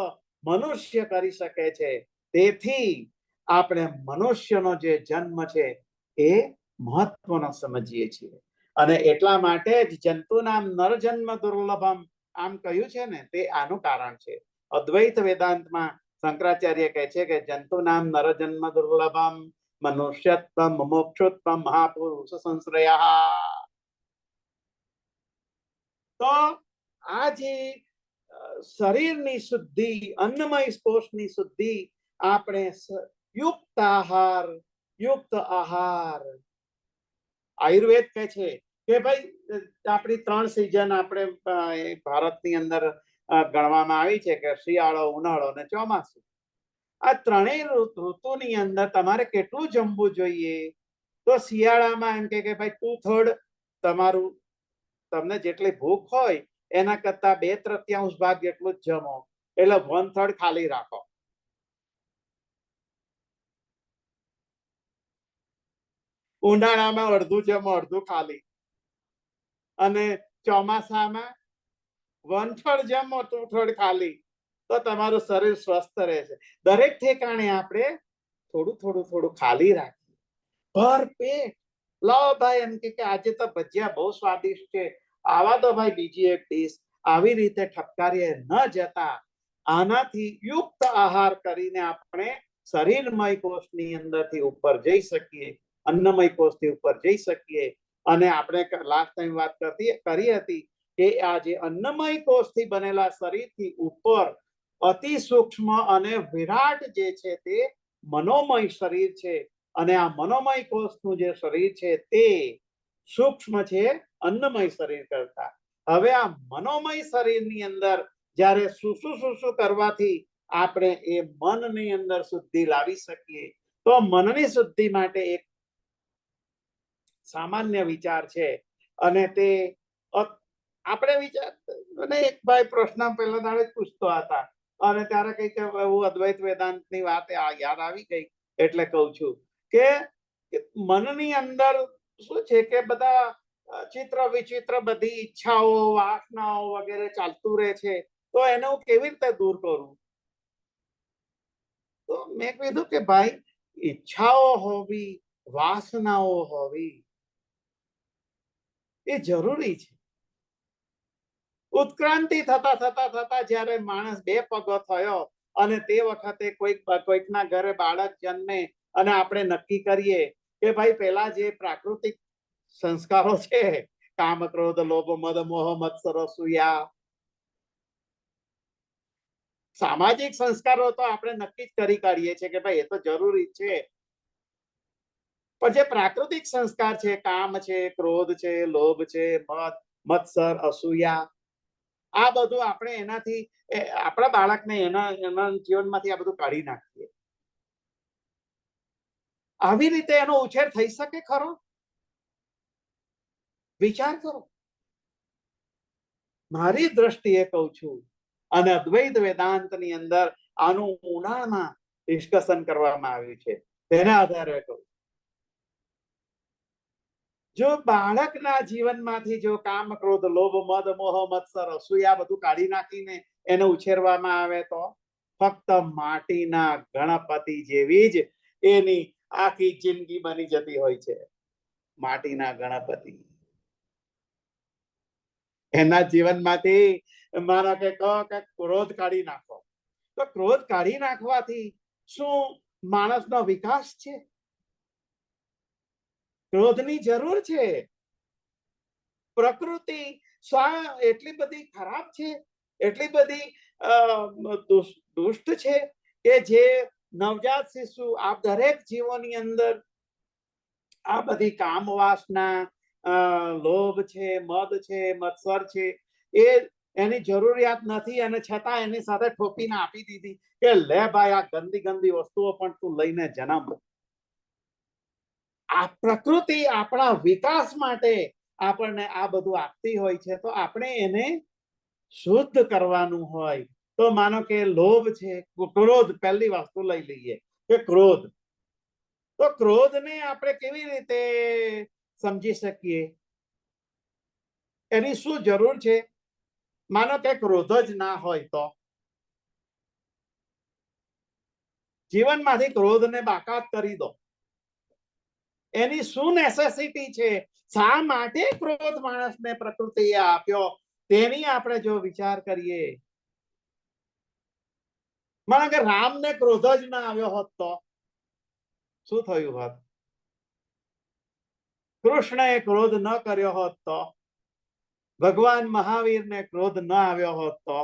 મનુષ્ય કરી શકે છે. તેથી આપણે મનુષ્યનો જે જન્મ છે એ મહત્વનો સમજીએ છીએ. અને એટલા માટે જ જંતુનામ નરજન્મ દુર્લભમ આમ કહ્યું છે ને, તે આનું કારણ છે. અદ્વૈત વેદાંતમાં શંકરાચાર્ય કહે છે કે જંતુ નામ નર જન્મ દુર્લભમ મનુષ્યત્વમ મોક્ષોત્તમ મહાપુરુષ સંશ્રયા. તો આ જે શરીરની શુદ્ધિ, અન્નમય કોષની શુદ્ધિ આપણે યુક્ત આહાર, યુક્ત આહાર, આયુર્વેદ કહે છે કે ભાઈ આપણી 3 સિઝન આપણે ભારતની અંદર ગણવામાં આવી છે કે શિયાળો, ઉનાળો અને ચોમાસું. આ ત્રણેય ઋતુની અંદર તમારે કેટલું જમવું જોઈએ? તો શિયાળામાં એમ કે ભાઈ 2/3 તમારું, તમને જેટલી ભૂખ હોય એના કરતા 2/3 ભાગ જેટલું જ જમો, એટલે 1/3 ખાલી રાખો. ઉનાળામાં અડધું જમો, અડધું ખાલી. અને ચોમાસામાં 1/3 જમો, 2/3 ખાલી. તો તમારું શરીર સ્વસ્થ રહે છે. દરેક ઠેકાણે આપણે થોડું થોડું થોડું ખાલી રાખીએ, ભર પેટ. લો ભાઈ એમ કે આજે તો ભજીયા બહુ સ્વાદિષ્ટ છે, આવા દો ભાઈ બીજી એક ડીશ. આવી રીતે ઠપકારીએ ન જતા આનાથી યુક્ત આહાર કરીને આપણે શરીરમય કોષની અંદરથી ઉપર જઈ શકીએ, અન્નમય કોષથી ઉપર જઈ શકીએ. અને આપણે લાસ્ટ ટાઈમ વાત કરી હતી કે આ જે અન્નમય કોષથી બનેલા શરીરથી ઉપર અતિ સૂક્ષ્મ અને વિરાટ જે છે તે મનોમય શરીર છે. અને આ મનોમય કોષનું જે શરીર છે તે સૂક્ષ્મ છે અન્નમય શરીર કરતા. હવે આ મનોમય શરીરની અંદર જ્યારે શું કરવાથી આપણે એ મનની અંદર શુદ્ધિ લાવી શકીએ? તો મનની શુદ્ધિ માટે એક સામાન્ય વિચાર છે. અને તે આપણે વિચાર, અને એક ભાઈ પ્રશ્ન પહેલા દાડે જ પૂછતો હતા, અને ત્યારે કઈ કે એવું અદ્વૈત વેદાંતની વાત યાદ આવી ગઈ એટલે કહું છું કે મનની અંદર શું છે કે બધા ચિત્ર વિચિત્ર બધી ઈચ્છાઓ, વાસનાઓ વગેરે ચાલતું રહે છે. તો એને હું કેવી રીતે દૂર કરું? તો મેં કીધું કે ભાઈ ઈચ્છાઓ હોવી, વાસનાઓ હોવી એ જરૂરી છે. ઉત્ક્રાંતિ થતા થતા થતા જ્યારે માણસ 2 પગો થયો અને તે વખતે કોઈકના ઘરે બાળક જન્મે અને આપણે નક્કી કરીએ કે ભાઈ પેલા જે પ્રાકૃતિક સંસ્કારો છે, કામ, ક્રોધ, લોભ, મદ, મોહ, મત્સર, અસૂયા, સામાજિક સંસ્કારો તો આપણે નક્કી જ કરી કાઢીએ છીએ કે ભાઈ એ તો જરૂરી છે. પણ જે પ્રાકૃતિક સંસ્કાર છે, કામ છે, ક્રોધ છે, લોભ છે, મદ, મત્સર, અસૂયા, આ બધું આપણે એનાથી આપણા બાળકને એના જીવનમાંથી આ બધું કાઢી નાખીએ. આવી રીતે એનો ઉછેર થઈ શકે ખરો? વિચાર કરો. મારી દ્રષ્ટિએ કહું છું, અને અદ્વૈત વેદાંતની અંદર આનું ઊંડાણમાં ડિસ્કશન કરવામાં આવ્યું છે. તેના આધારે કહું, જો બાળકના જીવનમાંથી જો કામ, ક્રોધ, લોભ, મદ, મોહ, મત્સર, અસૂયા બધું કાઢી નાખીને એને ઉછેરવામાં આવે તો ફક્ત માટીના ગણપતિ જેવી જ એની આખી જિંદગી બની જતી હોય છે. માટીના ગણપતિ એના જીવનમાંથી માનો કે કહો કે ક્રોધ કાઢી નાખો, તો ક્રોધ કાઢી નાખવાથી શું માણસનો વિકાસ છે? ક્રોધની જરૂર છે. પ્રકૃતિ એટલી બધી ખરાબ છે, એટલી બધી દુષ્ટ છે કે જે નવજાત શિશુ આ દરેક જીવોની અંદર આ બધી કામ વાસના, લોભ છે, મદ છે, મત્સર છે, એ એની જરૂરિયાત નથી અને છતાં એની સાથે ઠોપીને આપી દીધી કે લે ભાઈ આ ગંદી ગંદી વસ્તુઓ પણ તું લઈને જન્મ. આ પ્રકૃતિ આપણા વિકાસ માટે આપણને આ બધું આપતી હોય છે. તો આપણે એને શુદ્ધ કરવાનું હોય. તો માનો કે લોભ છે, ક્રોધ, પહેલી વસ્તુ લઈ લઈએ કે ક્રોધ. તો ક્રોધને આપણે કેવી રીતે સમજી શકીએ? એની શું જરૂર છે? માનો કે ક્રોધ જ ના હોય તો જીવનમાંથી ક્રોધને બાકાત કરી દો. એની શું નેસેસિટી છે? શા માટે ક્રોધ માણસને પ્રકૃતિએ આપ્યો? તેની આપણે જો વિચાર કરીએ માનો કે રામને ક્રોધ જ ના આવ્યો હોત તો શું થયું હોત? કૃષ્ણએ ક્રોધ ન કર્યો હોત તો, ભગવાન મહાવીરને ક્રોધ ન આવ્યો હોત તો,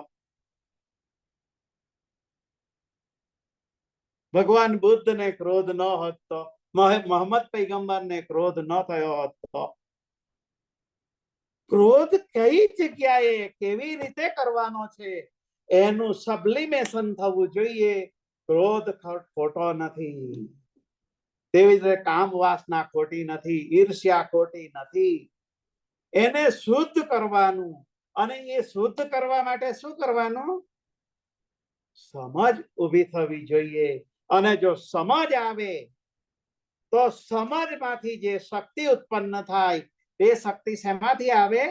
ભગવાન બુદ્ધને ક્રોધ ન હોત તો, મોહમ્મદ પૈગંબરને ક્રોધ ન થયો હોત તો, ક્રોધ કઈ જગ્યાએ કેવી રીતે કરવાનો છે એનું સબ્લિમેશન થવું જોઈએ. ક્રોધ ખોટો નથી, તેવી જ રીતે કામ વાસના ખોટી નથી, ઈર્ષ્યા ખોટી નથી. એને શુદ્ધ કરવાનું, અને એ શુદ્ધ કરવા માટે શું કરવાનું? સમજ ઊભી થવી જોઈએ. અને જો સમજ આવે તો સમજમાંથી જે શક્તિ ઉત્પન્ન થાય, તે શક્તિ શેમાંથી આવે?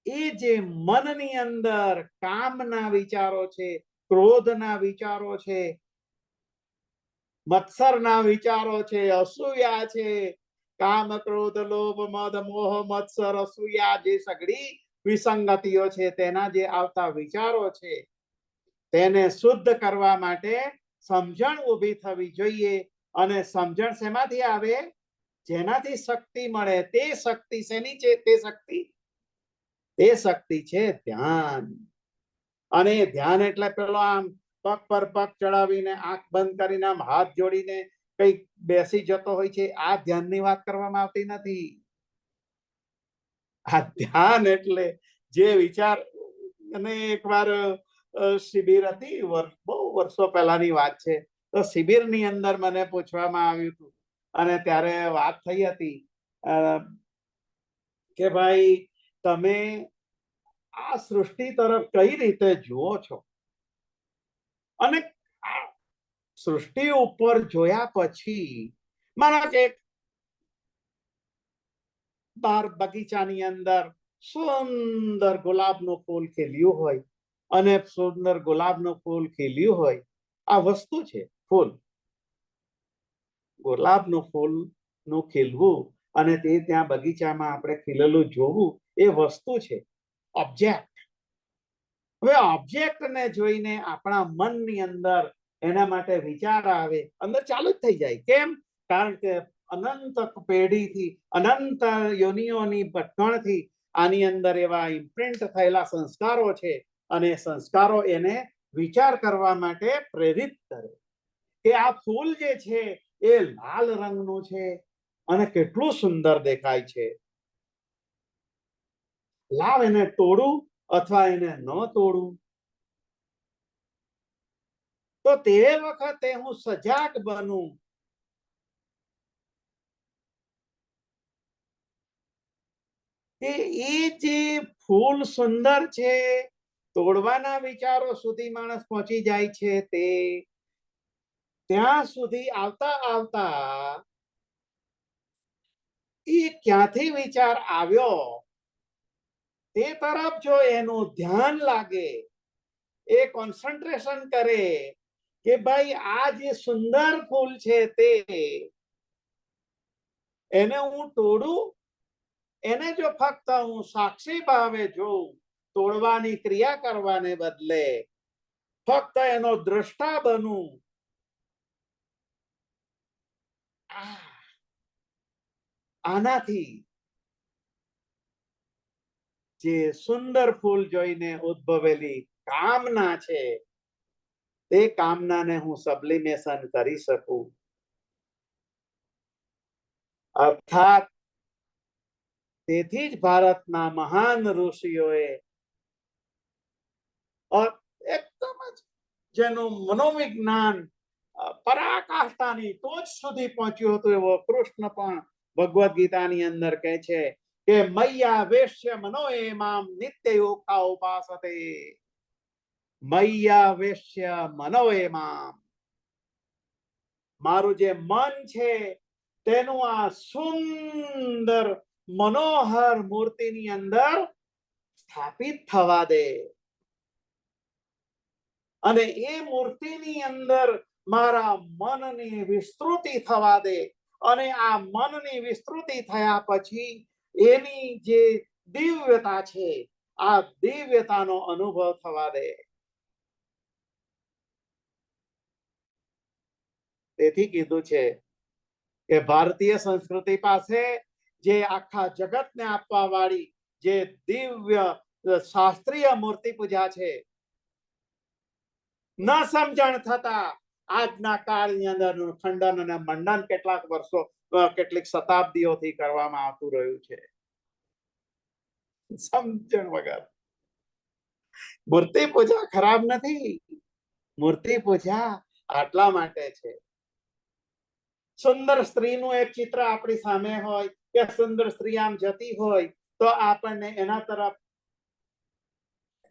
એ જે મનની અંદર કામના વિચારો છે, ક્રોધના વિચારો છે, મત્સરના વિચારો છે, અસૂયા છે, કામ ક્રોધ લોભ મદ મોહ મત્સર અસૂયા, જે સગળી વિસંગતિઓ છે, તેના જે આવતા વિચારો છે, તેને શુદ્ધ કરવા માટે સમજણ ઊભી થવી જોઈએ. અને સમજણ શેમાંથી આવે? જેનાથી શક્તિ મળે. તે શક્તિ શેની છે? તે શક્તિ છે ધ્યાન. અને ધ્યાન એટલે પેલો આમ પગ પર પગ ચડાવીને આંખ બંધ કરીને આમ હાથ જોડીને કઈક બેસી જતો હોય છે, આ ધ્યાનની વાત કરવામાં આવતી નથી. આ ધ્યાન એટલે જે વિચાર, અને એકવાર શિબિર હતી, બહુ વર્ષો પહેલાની વાત છે, તો શિબિરની અંદર મને પૂછવામાં આવ્યું હતું, અને ત્યારે વાત થઈ હતી કે ભાઈ તમે આ સૃષ્ટિ તરફ કઈ રીતે જુઓ છો? અને આ સૃષ્ટિ ઉપર જોયા પછી માનો કે બાર બગીચાની અંદર સુંદર ગુલાબનું ફૂલ ખીલ્યું હોય, અને સુંદર ગુલાબનું ફૂલ ખીલ્યું હોય, આ વસ્તુ છે ફૂલ. ગુલાબનું ફૂલ નું ખીલવું અને તે ત્યાં બગીચામાં આપણે ખીલેલું જોવું, એ વસ્તુ છે, ઓબ્જેક્ટ. હવે ઓબ્જેક્ટને જોઈને આપણા મનની અંદર એના માટે વિચાર આવે, અંદર ચાલુ જ થઈ જાય. કેમ? કારણ કે અનંત પેઢીથી, અનંત યોનિઓની ભટકણથી આની અંદર એવા ઇમ્પ્રિન્ટ થયેલા સંસ્કારો છે, અને સંસ્કારો એને વિચાર કરવા માટે પ્રેરિત કરે કે આ ફૂલ જે છે એ લાલ રંગનું છે અને કેટલું સુંદર દેખાય છે, લાવ એને તોડું અથવા એને ન તોડું. તો તે વખતે હું સજાગ બનું કે એ જે ફૂલ સુંદર છે, તોડવાના વિચારો સુધી માણસ પહોંચી જાય છે, તે ત્યાં સુધી આવતા આવતા એ ક્યાંથી વિચાર આવ્યો તે તરફ જો એનું ધ્યાન લાગે, એ કોન્સન્ટ્રેશન કરે કે ભાઈ આ જે સુંદર ફૂલ છે તે એને હું તોડું, એને જો ફક્ત હું સાક્ષી ભાવે જોઉં, તોડવાની ક્રિયા કરવાને બદલે ફક્ત એનો દ્રષ્ટા બનું, આનાથી જે સુંદર ફૂલ જોઈને ઉદ્ભવેલી કામના છે, તે કામનાને હું સબ્લિમેશન કરી શકું. અર્થાત તેથી જ ભારતના મહાન ઋષિઓએ એકદમ જ જેનું મનોવિજ્ઞાન પરાકાષ્ઠાની ટોચ સુધી પહોંચ્યું હતું, એવો કૃષ્ણ પણ ભગવદ્ ગીતાની અંદર કહે છે કે મૈયા વેશ્ય મનો એમામ નિત્ય યોગા ઉપાસતે. મૈયા વેશ્ય મનો એમામ, મારું જે મન છે તેનું આ સુંદર મનોહર મૂર્તિની અંદર સ્થાપિત થવા દે, અને એ મૂર્તિની અંદર મારા મનની વિસ્તૃતિ થવા દે, અને આ મનની વિસ્તૃતિ થયા પછી એની જે દિવ્યતા છે, આ દિવ્યતાનો અનુભવ થવા દે. તેથી કીધું છે કે ભારતીય સંસ્કૃતિ પાસે જે આખા જગતને આપવા વાળી જે દિવ્ય શાસ્ત્રીય મૂર્તિ પૂજા છે, ન સમજણ થતા આજના કાળની અંદર ખંડન અને મંડન કેટલાક વર્ષો, કેટલીક શતાબ્દીઓથી કરવામાં આવતું રહ્યું છે સમજણ વગર. મૂર્તિ પૂજા ખરાબ નથી, મૂર્તિ પૂજા આટલા માટે છે. સુંદર સ્ત્રીનું એક ચિત્ર આપણી સામે હોય કે સુંદર સ્ત્રી આમ જતી હોય તો આપણને એના તરફ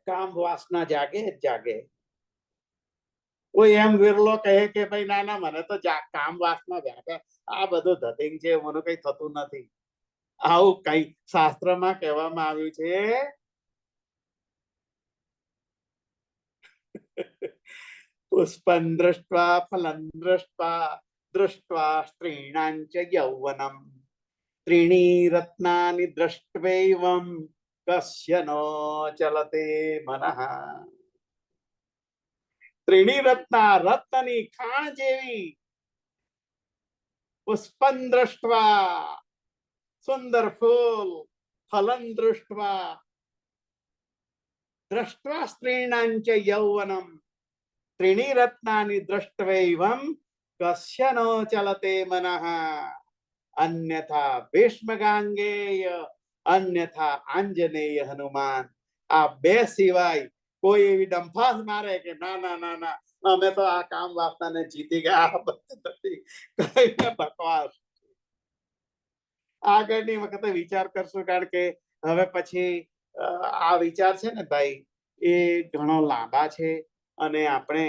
કામ વાસના જાગે જાગે. કોઈ એમ વિરલો કહે કે ભાઈ ના ના મને તો કામ વાસના જાગે, આ બધું ધતિંગ છે, મને કઈ થતું નથી. આવું કઈ શાસ્ત્રમાં કહેવામાં આવ્યું છે? પુષ્પં દ્રષ્ટ્વા ફલં દ્રષ્ટ્વા દૃષ્ટ્વા સ્ત્રીણાંચ યૌવનમ ત્રીણી રત્નાની દ્રષ્ટવૈવમ કસ્ય નો ચલતે મનઃ. ત્રીણી રત્ના, રત્નની ખાણ જેવી પુષ્પં દ્રષ્ટ્વા, સુંદર ફૂલ, ફલં દૃષ્ટ્વા, દ્રષ્ટ્વા સ્ત્રીણાંચ યૌવનમ ત્રીણી રત્નાની દ્રષ્ટવૈવમ કસ્ય નો ચલતે મનઃ. અન્યથા ભીષ્મગાંગેય, અન્યથા આંજનેય હનુમાન. આ બે સિવાય કોઈ એવી ડંફાસ મારે કે ના ના ના ના અમે તો આ કામ વાસનાને જીતી ગયા, બકવાસ. આગળની વખતે વિચાર કરશું, કારણ કે હવે પછી આ વિચાર છે ને ભાઈ એ ઘણો લાંબા છે અને આપણે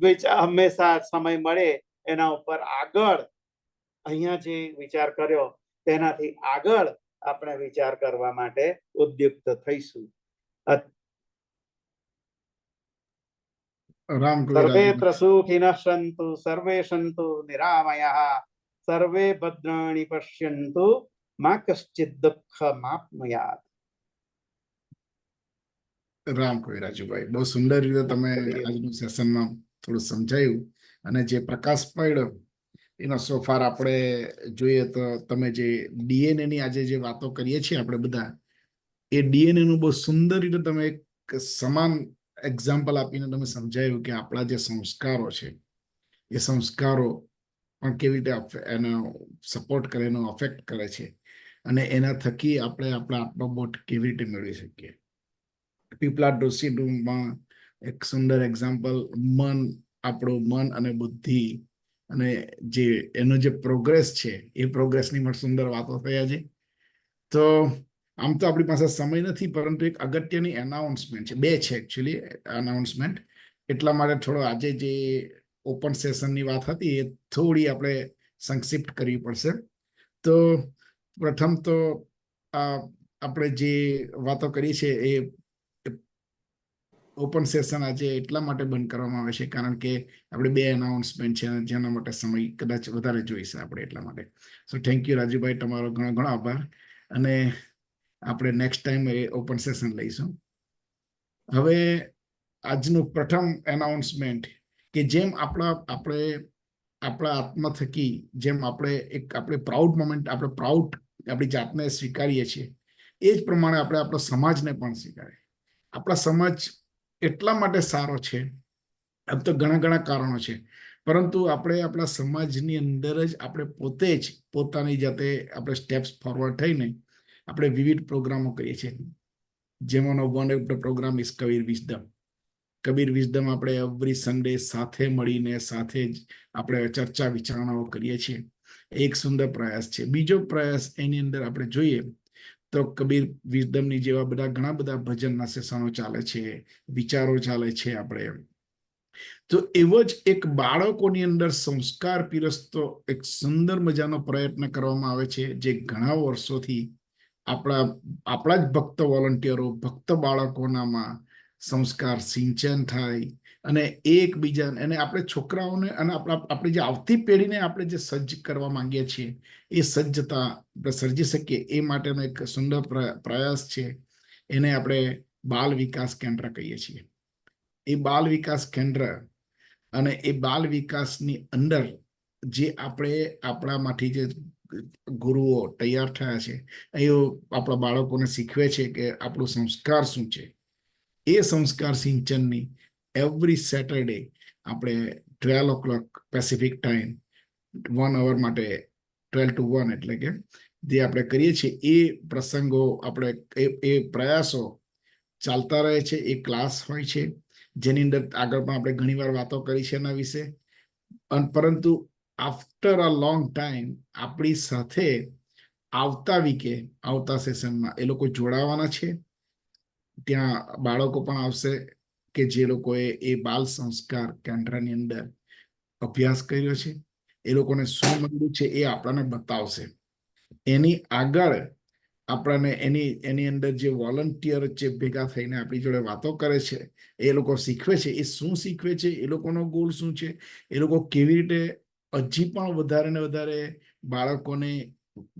હંમેશા સમય મળે એના ઉપર આગળ અહીંયા જે વિચાર કર્યો તેનાથી આગળ આપણે વિચાર કરવા માટે ઉદ્યુક્ત થઈશું. સર્વેત્ર સુખિનઃ સંતુ, સર્વે સંતુ નિરામયઃ, સર્વે ભદ્રાણિ પશ્યન્તુ, મા કશ્ચિદ દુઃખમાપ્નુયાત. રામ કોઈ રાજુભાઈ, બહુ સુંદર રીતે તમે આજનું સેશનમાં થોડું સમજાયું અને જે પ્રકાશ પડ્યો એનો સોફાર આપણે જોઈએ તો તમે જે ડીએનએ ની આજે જે વાતો કરીએ છીએ આપણે બધા, એ ડીએનએ નું બહુ સુંદર રીતે તમે એક સમાન એક્ઝામ્પલ આપીને તમે સમજાયું કે આપણા જે સંસ્કારો છે એ સંસ્કારો પણ કેવી રીતે એનો સપોર્ટ કરે, એનો અફેક્ટ કરે છે અને એના થકી આપણે આપણા આત્મબોધ કેવી રીતે મેળવી શકીએ. પીપલા ડોસીમાં એક સુંદર એક્ઝામ્પલ, મન, આપણું મન અને બુદ્ધિ અને જે એનો જે પ્રોગ્રેસ છે એ પ્રોગ્રેસની પણ સુંદર વાતો થયા છે. તો આમ તો આપણી પાસે સમય નથી, પરંતુ એક અગત્યની એનાઉન્સમેન્ટ છે, બે છે એકચ્યુઅલી એનાઉન્સમેન્ટ. એટલા માટે થોડો આજે જે ઓપન સેશનની વાત હતી એ થોડી આપણે સંક્ષિપ્ત કરવી પડશે. તો પ્રથમ તો આપણે જે વાતો કરી છે એ ઓપન સેશન આજે એટલા માટે બંધ કરવામાં આવે છે કારણ કે આપણે બે એનાઉન્સમેન્ટ છે જેના માટે સમય કદાચ વધારે જોઈશે આપણે, એટલા માટે. સો થેન્ક યુ રાજુભાઈ, તમારો ઘણો ઘણો આભાર અને આપણે નેક્સ્ટ ટાઈમ એ ઓપન સેશન લઈશું. હવે આજનું પ્રથમ એનાઉન્સમેન્ટ કે જેમ આપણે આત્મા થકી જેમ આપણે પ્રાઉડ મોમેન્ટ, આપણે પ્રાઉડ આપણી જાતને સ્વીકારીએ છીએ, એ જ પ્રમાણે આપણે આપણા સમાજને પણ સ્વીકારીએ. આપણા સમાજ એટલા માટે સારો છે, આમ તો ઘણા ઘણા કારણો છે, પરંતુ આપણે આપણા સમાજની અંદર જ આપણે પોતે જ પોતાની જાતે આપણે સ્ટેપ્સ ફોરવર્ડ થઈને આપણે વિવિધ પ્રોગ્રામો કરીએ છીએ. જેમાંનો one of the programme is Kabir wisdom. Kabir wisdom આપણે એવરી સન્ડે સાથે મળીને સાથે જ આપણે ચર્ચા વિચારણાઓ કરીએ છીએ. એક સુંદર પ્રયાસ છે. બીજો પ્રયાસ એની અંદર આપણે જોઈએ તો કબીર વિઝડમની જેવા ઘણા બધા ભજનના સેશનો ચાલે છે, વિચારો ચાલે છે આપણે. તો એવો જ એક બાળકોની અંદર સંસ્કાર પીરસતો એક સુંદર મજાનો પ્રયત્ન કરવામાં આવે છે, જે ઘણા વર્ષોથી આપણા જ ભક્ત વોલન્ટિયરો, ભક્ત બાળકોનામાં સંસ્કાર સિંચન થાય, અને એકબીજા અને આપણે છોકરાઓને અને આપણી જે આવતી પેઢીને આપણે જે સજ્જ કરવા માંગીએ છીએ એ સજ્જતા આપણે સર્જી શકીએ એ માટેનો એક સુંદર પ્રયાસ છે. એને આપણે બાલ વિકાસ કેન્દ્ર કહીએ છીએ. એ બાલ વિકાસ કેન્દ્ર અને એ બાલ વિકાસની અંદર જે આપણે આપણામાંથી જે ગુરુઓ તૈયાર થયા છે એ આપણા બાળકોને શીખવે છે કે આપણું સંસ્કાર શું છે. એ સંસ્કાર સિંચનની એવરી સેટરડે આપણે 12 o'clock પેસિફિક ટાઈમ 1 hour માટે 12 to 1 એટલે કે જે આપણે કરીએ છીએ એ પ્રસંગો આપણે એ પ્રયાસો ચાલતા રહે છે. એ ક્લાસ હોય છે જેની અંદર આગળ પણ આપણે ઘણીવાર વાતો કરી છે એના વિશે. પરંતુ આફ્ટર અ લોંગ ટાઈમ આપણી સાથે આવતા વીકે આવતા સેશનમાં એ લોકો જોડાવાના છે. ત્યાં બાળકો પણ આવશે કે જે લોકોએ એ બાલ સંસ્કાર કેન્દ્રની અંદર અભ્યાસ કર્યો છે. એ લોકોને શું મળ્યું છે એ આપણને બતાવશે. એની આગળ આપણને એની અંદર જે વોલન્ટિયર જે ભેગા થઈને આપણી જોડે વાતો કરે છે એ લોકો શીખવે છે. એ શું શીખવે છે, એ લોકોનો ગોલ શું છે, એ લોકો કેવી રીતે હજી પણ વધારે ને વધારે બાળકોને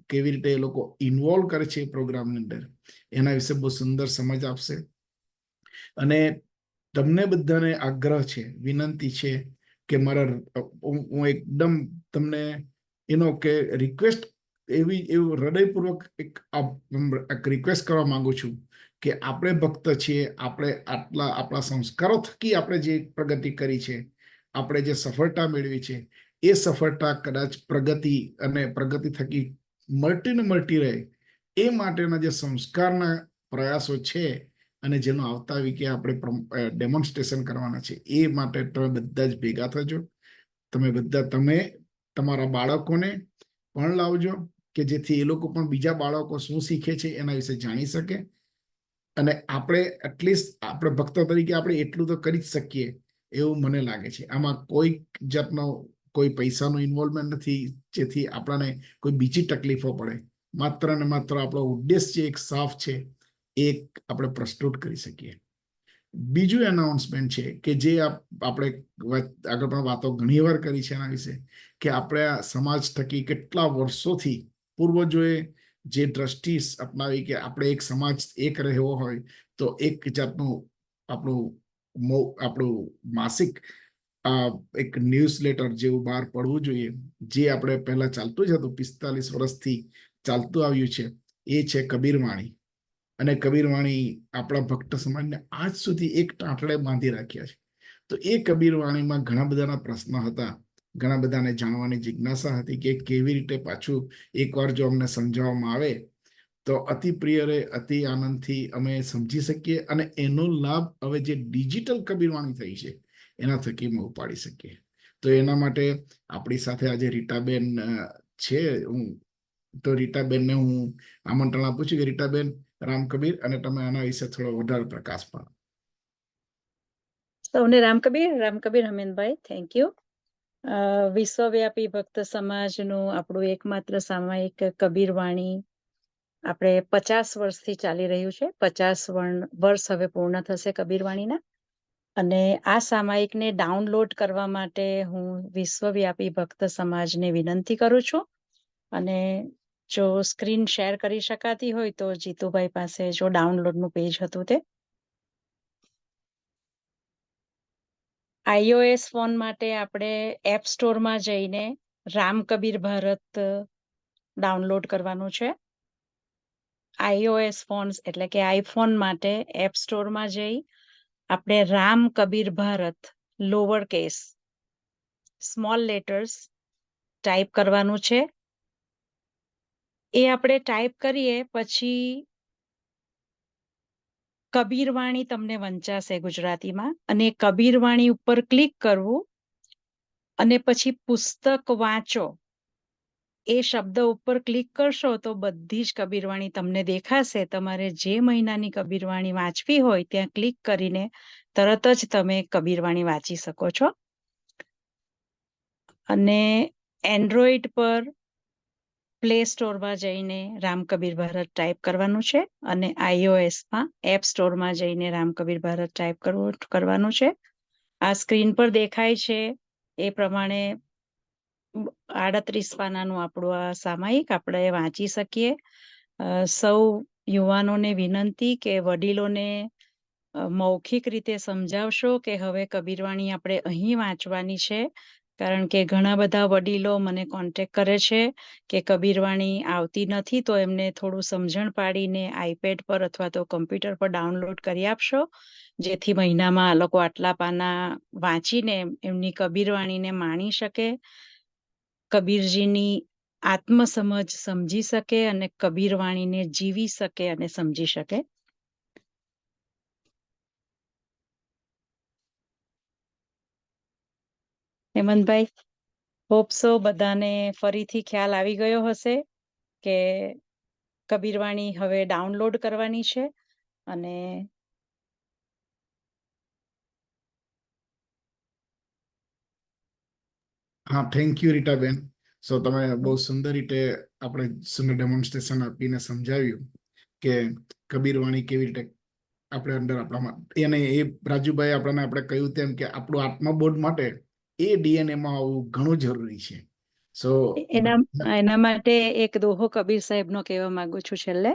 કેવી રીતે એ લોકો ઇન્વોલ્વ કરે છે એ પ્રોગ્રામની અંદર, એના વિશે બહુ સુંદર સમજ આપશે. અને તમને બધાને આગ્રહ છે, વિનંતી છે કે હું એકદમ તમને કે રિક્વેસ્ટ એવું હૃદયપૂર્વક એક રિક્વેસ્ટ કરવા માંગુ છું કે આપણે ભક્ત છીએ, આપણે આપણા સંસ્કારો થકી આપણે જે પ્રગતિ કરી છે, આપણે જે સફળતા મેળવી છે, એ સફળતા કદાચ પ્રગતિ અને પ્રગતિ થકી મળતી ને મળતી રહે એ માટેના જે સંસ્કારના પ્રયાસો છે અને જેનો આવતા વીકે આપણે ડેમોન્સ્ટ્રેશન કરવાના છે એ માટે તમે બધા જ ભેગા થજો. તમે તમારા બાળકોને પણ લાવજો કે જેથી એ લોકો પણ બીજા બાળકો શું શીખે છે એના વિશે જાણી શકે. અને આપણે એટલીસ્ટ આપણે ભક્તો તરીકે આપણે એટલું તો કરી જ શકીએ એવું મને લાગે છે. આમાં કોઈ જાતનો કોઈ પૈસાનું ઇન્વોલ્વમેન્ટ નથી જેથી આપણને કોઈ બીજી તકલીફો પડે. માત્ર ને માત્ર આપણો ઉદ્દેશ્ય એક સાફ છે, એક આપણે પ્રસ્તુત કરી શકીએ. બીજું એનાઉન્સમેન્ટ છે કે જે આપણે આગળ પણ વાતો ઘણી વાર કરી છે એના વિશે કે આપણે સમાજ થકી કેટલા વર્ષોથી પૂર્વજોએ જે દ્રષ્ટિ અપનાવી કે આપણે એક સમાજ એક રહેવો હોય તો એક જાતનું આપણું માસિક એક ન્યૂઝ લેટર જેવું બહાર પડવું જોઈએ, જે આપણે પહેલા ચાલતું જ હતું, 45 વર્ષથી ચાલતું આવ્યું છે. એ છે કબીરવાણી. અને કબીરવાણી આપણા ભક્ત સમાજને આજ સુધી એક ટાંટડે બાંધી રાખ્યા છે. તો એ કબીરવાણીમાં ઘણા બધાના પ્રશ્ન હતા, ઘણા બધાને જાણવાની જિજ્ઞાસા હતી કે કેવી રીતે પાછું એકવાર જો અમને સમજાવવામાં આવે તો અતિ પ્રિય રહે, અતિ આનંદથી અમે સમજી શકીએ અને એનો લાભ હવે જે ડિજિટલ કબીરવાણી થઈ છે એના થકી અમે ઉપાડી શકીએ. તો એના માટે આપણી સાથે આજે રીટાબેન છે. તો રીટાબેનને હું આમંત્રણ આપું છું કે રીટાબેન, રામ કબીર, અને તમે આના વિશે થોડો વધારે પ્રકાશ પાડો. સૌને રામ કબીર હમીનભાઈ, થેન્ક યુ. વિશ્વવ્યાપી ભક્ત સમાજનું આપણું એકમાત્ર સામાયિક કબીરવાણી આપણે 50 વર્ષથી ચાલી રહ્યું છે. 50 વર્ષ હવે પૂર્ણ થશે કબીરવાણીના. અને આ સામાયિકને ડાઉનલોડ કરવા માટે હું વિશ્વવ્યાપી ભક્ત સમાજને વિનંતી કરું છું. અને જો સ્ક્રીન શેર કરી શકાતી હોય તો જીતુભાઈ પાસે જો ડાઉનલોડનું પેજ હતું તે. iOS ફોન માટે આપણે એપ સ્ટોરમાં જઈને રામ કબીર ભારત ડાઉનલોડ કરવાનું છે. iOS ફોન્સ એટલે કે આઈફોન માટે એપ સ્ટોરમાં જઈ આપણે Ram Kabir Bharat lower case small letters type કરવાનું છે. એ આપણે ટાઈપ કરીએ પછી કબીરવાણી તમને વંચાશે ગુજરાતીમાં, અને કબીરવાણી ઉપર ક્લિક કરવું અને પછી પુસ્તક વાંચો એ શબ્દ ઉપર ક્લિક કરશો તો બધી જ કબીરવાણી તમને દેખાશે. તમારે જે મહિનાની કબીરવાણી વાંચવી હોય ત્યાં ક્લિક કરીને તરત જ તમે કબીરવાણી વાંચી શકો છો. અને એન્ડ્રોઈડ પર પ્લે સ્ટોરમાં જઈને રામ કબીર ભારત ટાઈપ કરવાનું છે અને iOSમાં એપ સ્ટોરમાં જઈને રામ કબીર ભારત ટાઈપ કરવાનું છે. આ સ્ક્રીન પર દેખાય છે એ પ્રમાણે 38 પાનાનું આપણું આ સામાયિક આપણે વાંચી શકીએ. સૌ યુવાનોને વિનંતી કે વડીલોને મૌખિક રીતે સમજાવશો કે હવે કબીરવાણી આપણે અહીં વાંચવાની છે, કારણ કે ઘણા બધા વડીલો મને કોન્ટેક્ટ કરે છે કે કબીરવાણી આવતી નથી, તો એમને થોડું સમજણ પાડીને આઈપેડ પર અથવા તો કમ્પ્યુટર પર ડાઉનલોડ કરી આપશો, જેથી મહિનામાં આ લોકો આટલા પાના વાંચીને એમની કબીરવાણીને માણી શકે, કબીરજીની આત્મસમજ સમજી શકે અને કબીરવાણીને જીવી શકે અને સમજી શકે. હેમંતભાઈ, હોપ સો બધાને ફરીથી ખ્યાલ આવી ગયો હશે કે કબીરવાણી હવે ડાઉનલોડ કરવાની છે. અને હા, થેન્ક યુ રીટાબેન. સો તમે બહુ સુંદર રીતે આપણે સુંદર ડેમોન્સ્ટ્રેશન આપીને સમજાવ્યું કે કબીરવાણી કેવી રીતે આપણે અંદર આપણામાં, એને એ રાજુભાઈ આપણને આપણે કહ્યું તેમ કે આપણું આત્મબોધ માટે એ ડીએનએ માં આવવું ઘણું જરૂરી છે. સો એના માટે એક દોહો કબીર સાહેબનો કહેવા માંગુ છું છેલ્લે.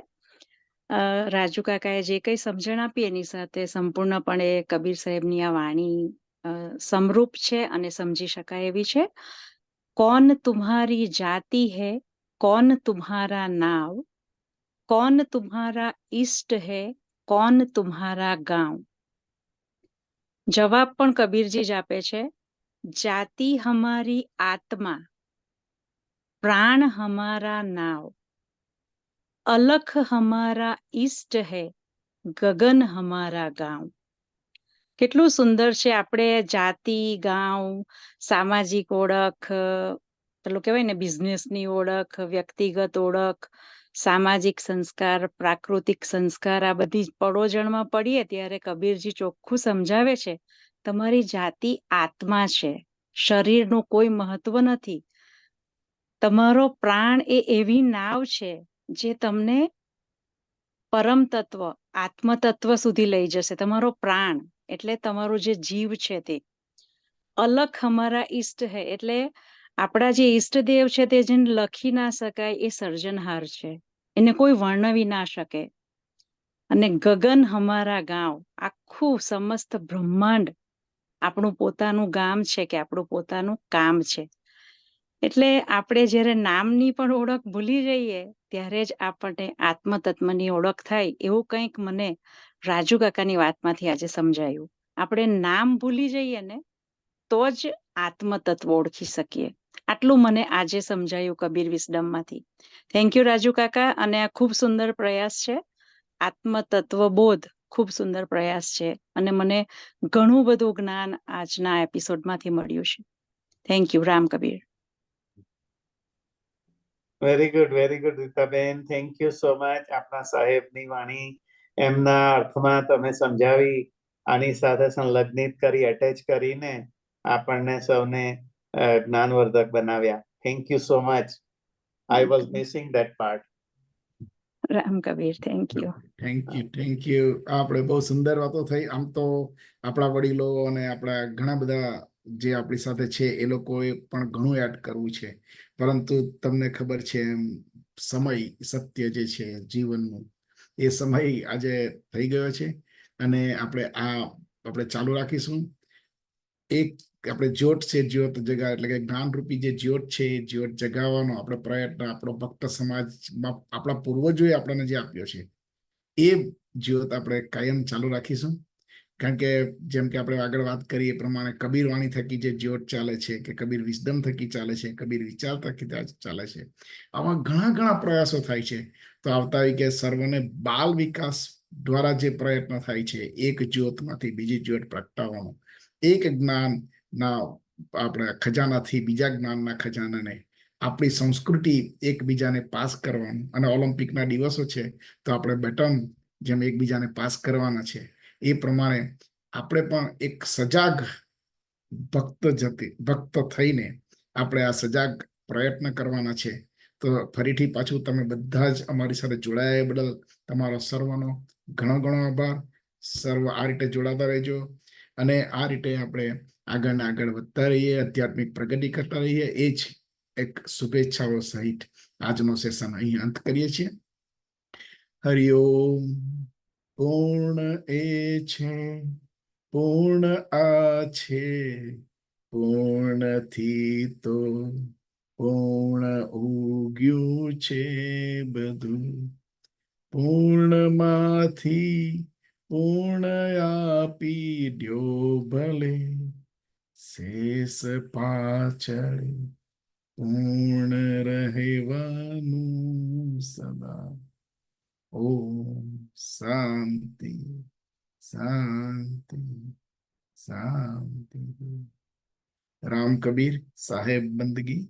રાજુ કાકાએ જે કઈ સમજણ આપી એની સાથે સંપૂર્ણપણે કબીર સાહેબની આ વાણી સમરૂપ છે અને સમજી શકાય એવી છે. कौन तुम्हारी जाति है, कौन तुम्हारा नाव, कौन तुम्हारा इष्ट है, कौन तुम्हारा गांव. જવાબ પણ કબીરજી જ આપે છે. જાતિ હમારી આત્મા, प्राण हमारा नाव, अलख हमारा इष्ट है, गगन हमारा गांव. કેટલું સુંદર છે. આપણે જાતિ, ગાંવ, સામાજિક ઓળખ, પેલું કહેવાય ને બિઝનેસની ઓળખ, વ્યક્તિગત ઓળખ, સામાજિક સંસ્કાર, પ્રાકૃતિક સંસ્કાર, આ બધી પડોજણમાં પડીએ ત્યારે કબીરજી ચોખ્ખું સમજાવે છે તમારી જાતિ આત્મા છે, શરીરનું કોઈ મહત્વ નથી. તમારો પ્રાણ એ એવી નાવ છે જે તમને પરમ તત્વ, આત્મ તત્વ સુધી લઈ જશે. તમારો પ્રાણ એટલે તમારું જે જીવ છે તે. અલખ અમારા ઈષ્ટ હે એટલે આપણા જે ઈષ્ટદેવ છે તે જેને લખી ના શકાય એ સર્જનહાર છે, એને કોઈ વર્ણવી ના શકે. અને ગગન હમારા ગાંવ, આખું સમસ્ત બ્રહ્માંડ આપણું પોતાનું ગામ છે કે આપણું પોતાનું કામ છે. એટલે આપણે જ્યારે નામની પણ ઓળખ ભૂલી જઈએ ત્યારે જ આપણને આત્મતત્વની ઓળખ થાય, એવું કંઈક મને રાજુ કાકાની વાતમાંથી આજે સમજાયું. આપણે નામ ભૂલી જઈએ ને તો જ આત્મતત્વ ઓળખી શકીએ. આટલું મને આજે સમજાયું કબીર વિઝડમમાંથી. થેન્ક યુ રાજુ કાકા. અને આ ખૂબ સુંદર પ્રયાસ છે, આત્મતત્વ બોધ ખૂબ સુંદર પ્રયાસ છે અને મને ઘણું બધું જ્ઞાન આજના એપિસોડમાંથી મળ્યું છે. Thank you. Ram Kabir. Very good Ritaben, thank you so much. આપણા સાહેબની વાણી એમના અર્થમાં તમે સમજાવી, આની સાથે સંલગ્નિત કરી, એટેચ કરીને આપણને સૌને જ્ઞાનવર્ધક બનાવ્યા. Thank you so much. I was missing that part. Ram Kabir, thank you. Thank you. આપણે બહુ સુંદર વાતો થઈ. આમ તો આપણા વડીલો અને આપણા ઘણા બધા જે આપણી સાથે છે એ લોકોએ પણ ઘણું એડ કરવું છે, પરંતુ તમને ખબર છે એમ સમય સત્ય જે છે જીવનનું, એ સમય આજે થઈ ગયો છે અને આપણે ચાલુ રાખીશું. એક આપણે જ્યોત છે, જ્યોત જગા એટલે કે જ્ઞાનરૂપી જે જ્યોત છે એ જ્યોત જગાવવાનો આપણો પ્રયત્ન આપણો ભક્ત સમાજમાં આપણા પૂર્વજોએ આપણને જે આપ્યો છે એ જ્યોત આપણે કાયમ ચાલુ રાખીશું. કારણ કે જેમ કે આપણે આગળ વાત કરી એ પ્રમાણે કબીર વાણી થકી જે જ્યોત ચાલે છે, કે કબીર વિઝડમ થકી ચાલે છે, કબીર વિચાર થકી ચાલે છે, આવા ઘણા પ્રયાસો થાય છે. તો આવતા કે સર્વને બાલ વિકાસ દ્વારા જે પ્રયત્ન થાય છે, એક જ્યોતમાંથી બીજી જ્યોત પ્રગટાવવાનો, એક જ્ઞાનના આપણે ખજાનાથી બીજા જ્ઞાનના ખજાનાને, આપણી સંસ્કૃતિ એકબીજાને પાસ કરવાનું. અને ઓલિમ્પિકના દિવસો છે તો આપણે બેટન જેમ એકબીજાને પાસ કરવાના છે, એ પ્રમાણે આપણે પણ એક સજાગ ભક્ત થઈને આપણે આ સજાગ પ્રયત્ન કરવાના છે. તો ફરીથી પાછું તમે બધા જ અમારી સાથે જોડાયા બદલ તમારો સર્વનો ઘણો આભાર. સર્વ આ રીતે જોડાતા રહેજો. અને આ રીતે આપણે આગળ ને આગળ વધતા રહીએ, આધ્યાત્મિક પ્રગતિ કરતા રહીએ. એ જ એક શુભેચ્છાઓ સહિત આજનો સેશન અહીં અંત કરીએ છીએ. હરિઓમ. પૂર્ણ એ છે, પૂર્ણ આ છે, પૂર્ણથી તો પૂર્ણ ઉગ્યું છે બધું. પૂર્ણમાંથી પૂર્ણ આપી દ્યો ભલે, શેષ પાછળ પૂર્ણ રહેવાનું સદા. ઓમ શાંતિ શાંતિ શાંતિ. રામ કબીર સાહેબ બંદગી.